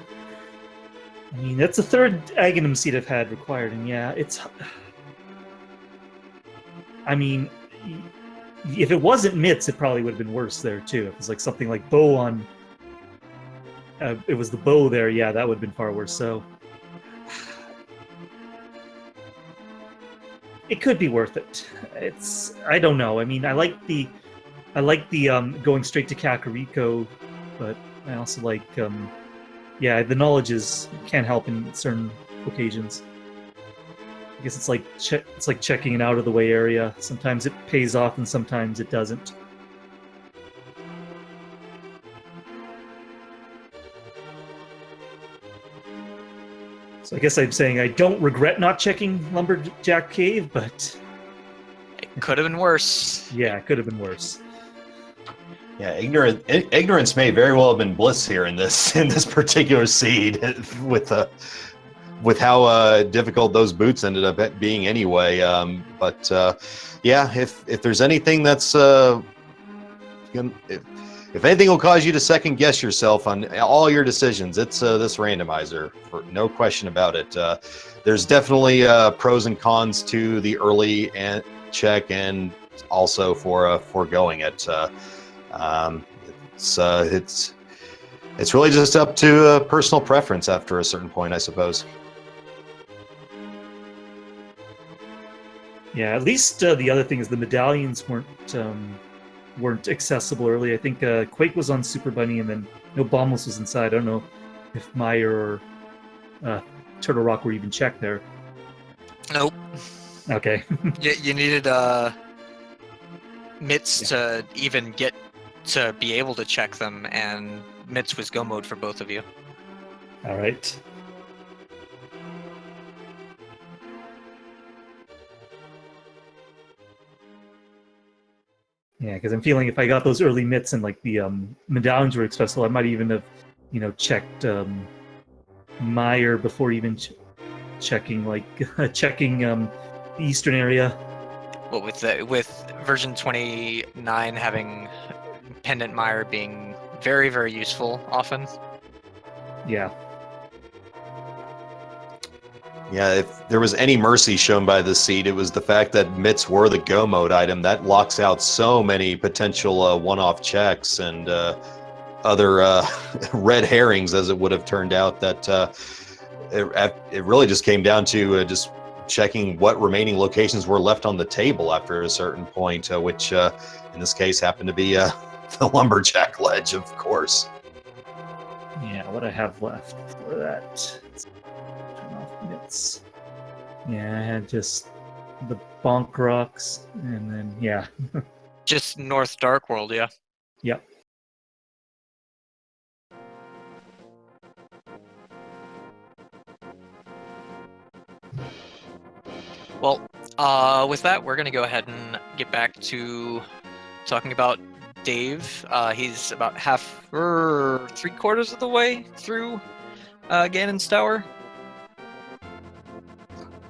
I mean, that's the third Aghanim seed I've had required, and yeah, it's... I mean, if it wasn't Mitts, it probably would have been worse there, too. If it was like something like bow on... it was the bow there, yeah, that would have been far worse, so... It could be worth it. I don't know. I mean, I like the going straight to Kakariko, but I also like yeah, the knowledge can help in certain occasions. I guess it's like checking an out of the way area. Sometimes it pays off and sometimes it doesn't. So I guess I'm saying I don't regret not checking Lumberjack Cave, but It could have been worse. yeah, it could have been worse. Yeah, ignorance may very well have been bliss here in this particular seed with how difficult those boots ended up being anyway. But yeah, if there's anything that's if anything will cause you to second guess yourself on all your decisions, it's this randomizer, for no question about it. There's definitely pros and cons to the early check, and also for foregoing it. It's really just up to personal preference after a certain point, I suppose. Yeah, at least the other thing is the medallions weren't accessible early. I think Quake was on Super Bunny, and then no Bombless was inside. I don't know if Meyer or Turtle Rock were even checked there. Nope. Okay. You needed Mitts to even get to be able to check them, and Mitts was go mode for both of you. All right. Yeah, because I'm feeling if I got those early mitts and like the medallions were accessible, I might even have, checked Meyer before even checking the eastern area. Well, with version 29 having Pendant Meyer being very, very useful often. Yeah. Yeah, if there was any mercy shown by this seed, it was the fact that mitts were the go mode item. That locks out so many potential one-off checks and other red herrings, as it would have turned out. That it really just came down to just checking what remaining locations were left on the table after a certain point, which in this case happened to be the Lumberjack Ledge, of course. Yeah, what I have left for that. Turn off mitts. Yeah, I had just the Bonk Rocks, and then, yeah. Just North Dark World, yeah. Yep. Well, with that, we're going to go ahead and get back to talking about Dave. He's about half or 3/4 of the way through Ganon's Tower.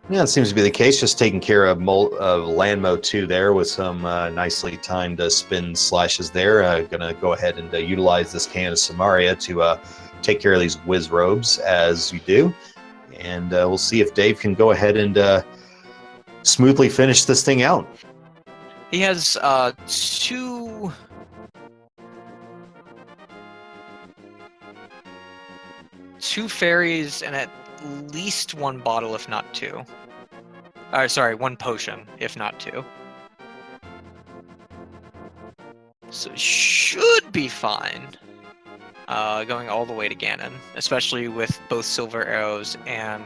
Yeah, it seems to be the case. Just taking care of Landmo 2 there with some nicely timed spin slashes there. Going to go ahead and utilize this can of Samaria to take care of these whiz robes as you do. And we'll see if Dave can go ahead and smoothly finish this thing out. He has two fairies and at least one bottle, if not two. Sorry, one potion, if not two. So should be fine. Going all the way to Ganon, especially with both silver arrows and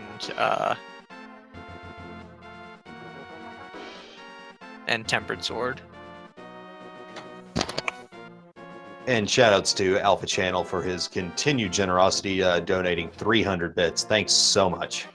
and Tempered Sword. And shoutouts to Alpha Channel for his continued generosity, donating 300 bits. Thanks so much.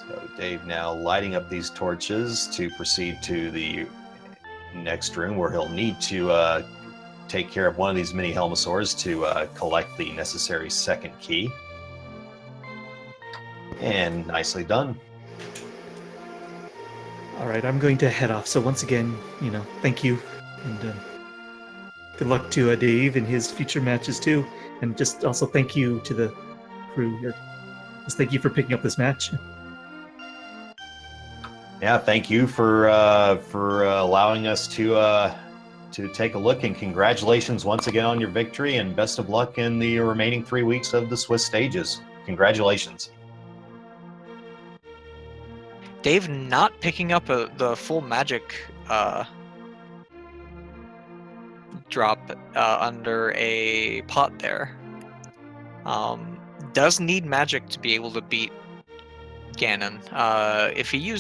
So Dave now lighting up these torches to proceed to the next room where he'll need to take care of one of these mini Helmosaurs to collect the necessary second key. And nicely done. All right, I'm going to head off. So once again, thank you, and good luck to Dave in his future matches too. And just also thank you to the crew here. Just thank you for picking up this match. Yeah, thank you for allowing us to take a look, and congratulations once again on your victory, and best of luck in the remaining 3 weeks of the Swiss stages. Congratulations. Dave not picking up the full magic drop under a pot there. Does need magic to be able to beat Ganon. If he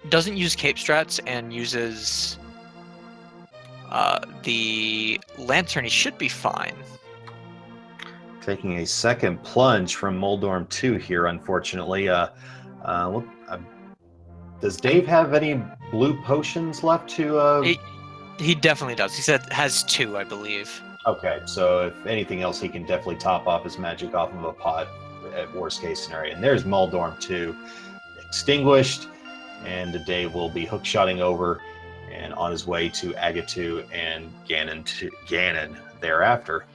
doesn't use cape strats and uses the lantern, he should be fine. Taking a second plunge from Moldorm 2 here, unfortunately. Does Dave have any blue potions left to... He definitely does. He said has 2, I believe. Okay, so if anything else, he can definitely top off his magic off of a pot at worst case scenario. And there's Moldorm 2 extinguished, and Dave will be hookshotting over and on his way to Agatu and Ganon thereafter.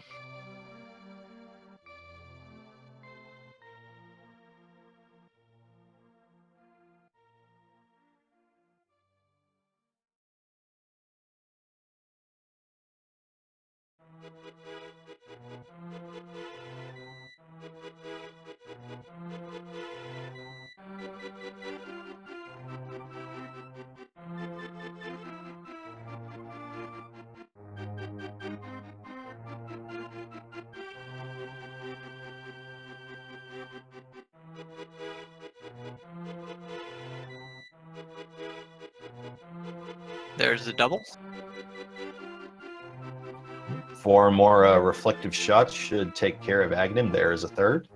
There's the double. 4 more reflective shots should take care of Aghanim. There is a third.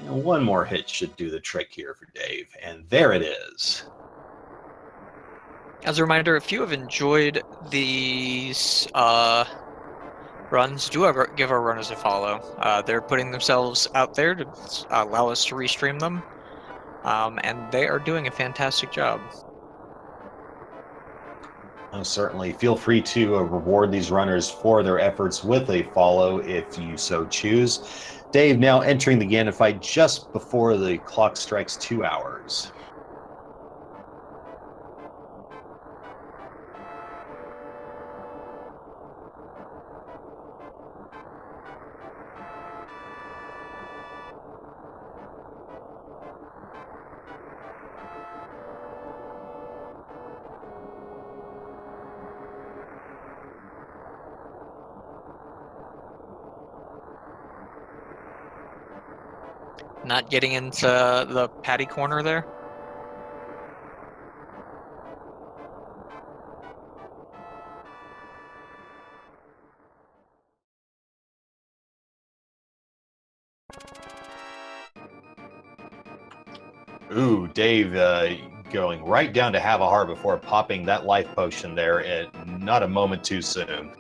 And one more hit should do the trick here for Dave. And there it is. As a reminder, if you have enjoyed these runs, do give our runners a follow. They're putting themselves out there to allow us to restream them, and they are doing a fantastic job. Certainly, feel free to reward these runners for their efforts with a follow if you so choose. Dave now entering the Ganon fight just before the clock strikes 2 hours. Not getting into the patty corner there. Ooh, Dave going right down to have a heart before popping that life potion there, and not a moment too soon.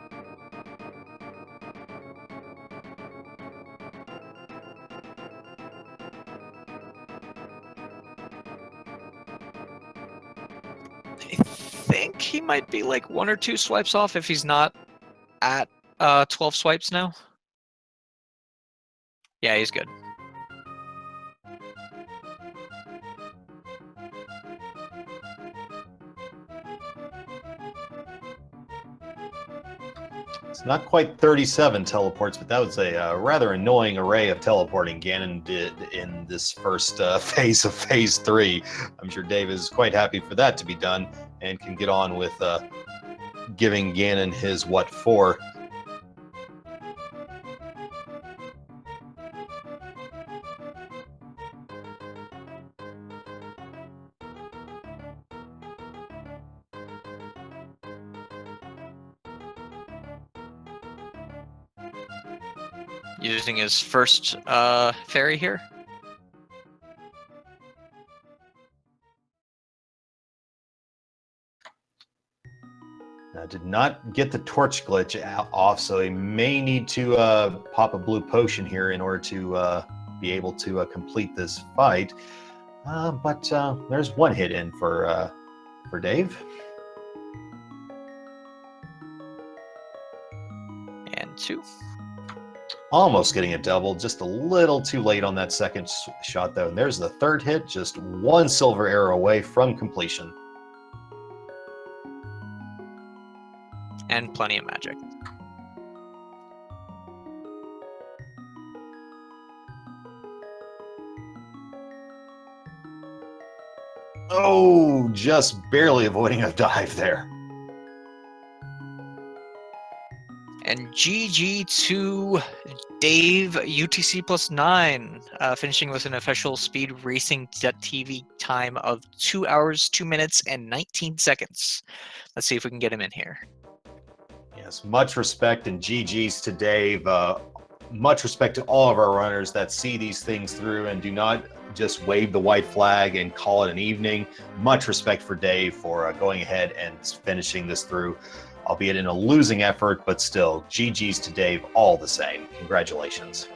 I think he might be like 1 or 2 swipes off if he's not at 12 swipes now. Yeah, he's good. It's not quite 37 teleports, but that was a rather annoying array of teleporting Ganon did in this first phase of Phase 3. I'm sure Dave is quite happy for that to be done and can get on with giving Ganon his what for. Using his first fairy here. Did not get the torch glitch off, so he may need to pop a blue potion here in order to be able to complete this fight. But there's one hit in for Dave. And 2. Almost getting a double, just a little too late on that second shot though. And there's the third hit, just 1 silver arrow away from completion. And plenty of magic. Oh, just barely avoiding a dive there. And GG to Dave UTC +9, finishing with an official speed racing.tv time of 2 hours, 2 minutes, and 19 seconds. Let's see if we can get him in here. Yes, much respect and GG's to Dave. Much respect to all of our runners that see these things through and do not just wave the white flag and call it an evening. Much respect for Dave for going ahead and finishing this through, albeit in a losing effort, but still, GG's to Dave all the same. Congratulations.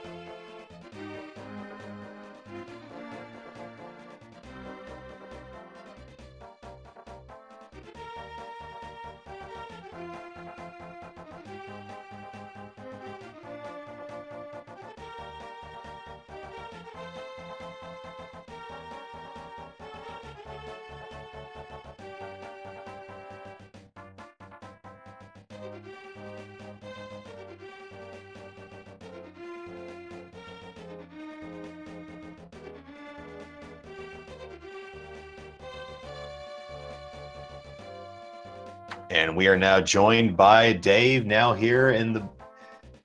And we are now joined by Dave, now here in the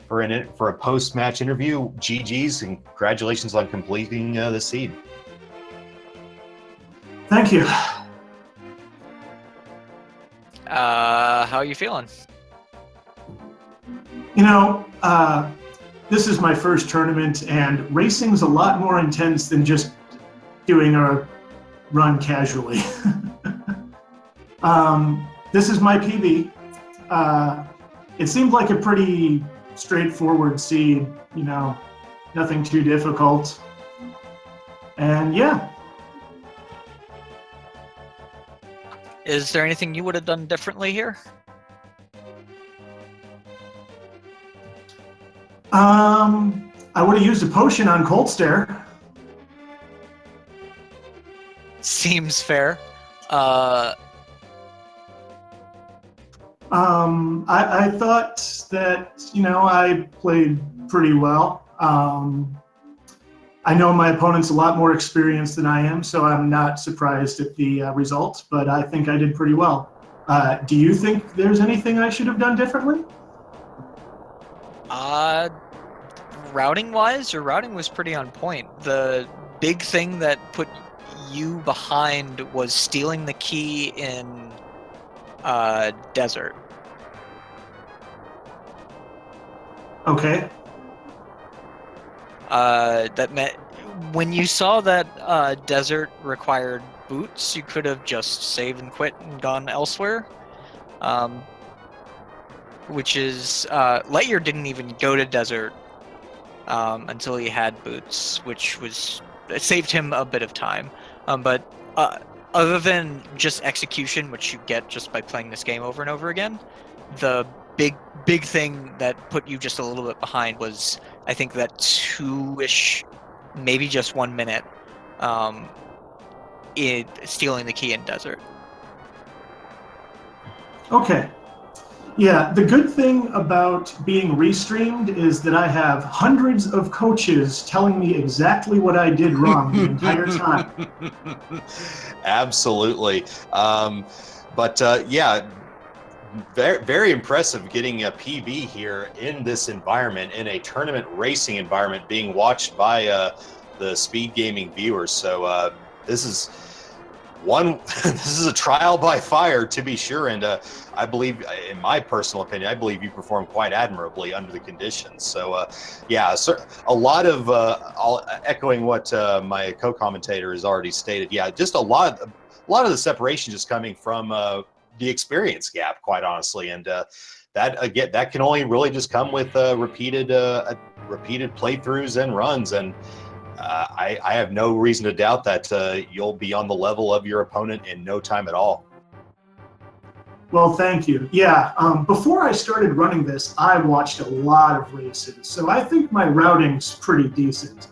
for a post-match interview. GG's and congratulations on completing the seed. Thank you. How are you feeling? You know, this is my first tournament, and racing's a lot more intense than just doing a run casually. This is my PB. It seemed like a pretty straightforward seed, you know, nothing too difficult. And yeah. Is there anything you would have done differently here? I would have used a potion on Cold Stare. Seems fair. I thought that, you know, I played pretty well. I know my opponent's a lot more experienced than I am, so I'm not surprised at the result, but I think I did pretty well. Do you think there's anything I should have done differently? Routing-wise, your routing was pretty on point. The big thing that put you behind was stealing the key in Desert. Okay. That meant when you saw that Desert required boots, you could have just saved and quit and gone elsewhere. Which is LiteYear didn't even go to Desert until he had boots, which was it saved him a bit of time. But other than just execution, which you get just by playing this game over and over again, the big thing that put you just a little bit behind was, I think, that 2-ish, maybe just 1 minute, in stealing the key in desert. Okay. Yeah, the good thing about being restreamed is that I have hundreds of coaches telling me exactly what I did wrong the entire time. Absolutely. Yeah, very, very impressive getting a PB here in this environment, in a tournament racing environment, being watched by the speed gaming viewers. So this is this is a trial by fire, to be sure, and I believe, in my personal opinion, I believe you performed quite admirably under the conditions. So yeah, a lot of echoing what my co-commentator has already stated. Yeah, just a lot of the separation just coming from the experience gap, quite honestly, and that can only really just come with repeated playthroughs and runs. And I have no reason to doubt that you'll be on the level of your opponent in no time at all. Well, thank you. Yeah, before I started running this, I watched a lot of races, so I think my routing's pretty decent.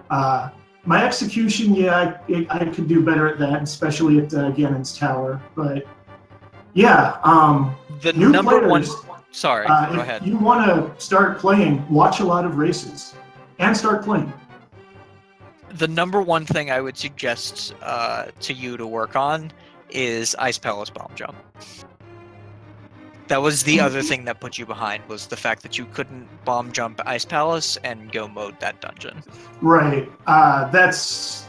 My execution, yeah, I could do better at that, especially at Ganon's Tower. But yeah, The new number players, one. Sorry, go ahead. if you want to start playing, watch a lot of races and start playing. The number one thing I would suggest to you to work on is Ice Palace Bomb Jump. That was the other thing that put you behind, was the fact that you couldn't bomb jump Ice Palace and go mode that dungeon. Right. That's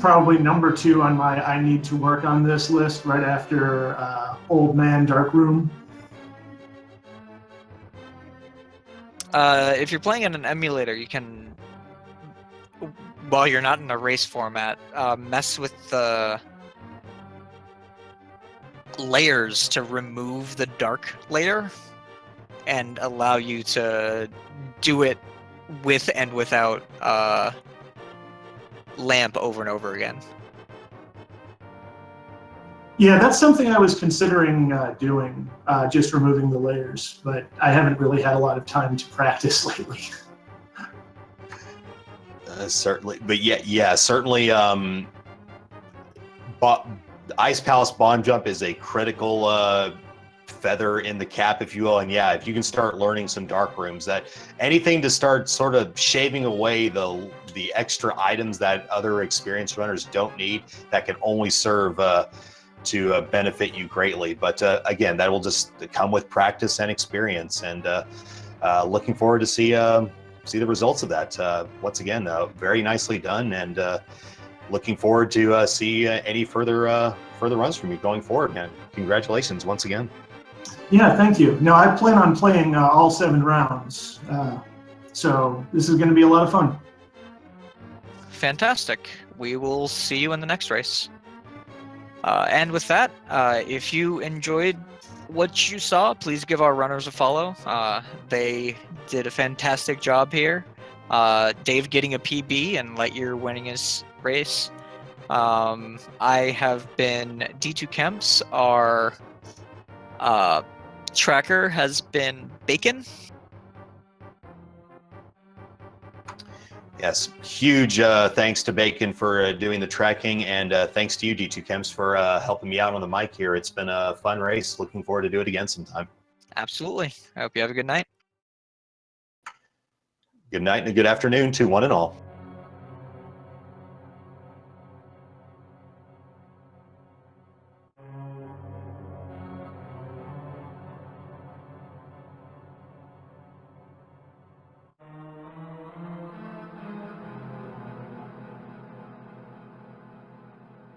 probably number 2 on my I need to work on this list, right after Old Man Dark Room. If you're playing in an emulator, you can, while you're not in a race format, mess with the layers to remove the dark layer and allow you to do it with and without lamp over and over again. Yeah, that's something I was considering doing, just removing the layers, but I haven't really had a lot of time to practice lately. Certainly, but yeah, certainly. Ice Palace Bomb Jump is a critical feather in the cap, if you will. And yeah, if you can start learning some dark rooms, that anything to start sort of shaving away the extra items that other experienced runners don't need, that can only serve to benefit you greatly. But again, that will just come with practice and experience. And looking forward to see the results of that. Once again, very nicely done, and looking forward to see any further runs from you going forward, man. Congratulations once again. Yeah, thank you. No, I plan on playing all 7 rounds, so this is going to be a lot of fun. Fantastic. We will see you in the next race. And with that, if you enjoyed what you saw, please give our runners a follow. They did a fantastic job here. Dave getting a PB and LiteYear winning his race. I have been D2 Kemps. Our tracker has been Bacon. Yes, huge thanks to Bacon for doing the tracking, and thanks to you, D2 Kemps, for helping me out on the mic here. It's been a fun race. Looking forward to do it again sometime. Absolutely. I hope you have a good night. Good night and a good afternoon to one and all.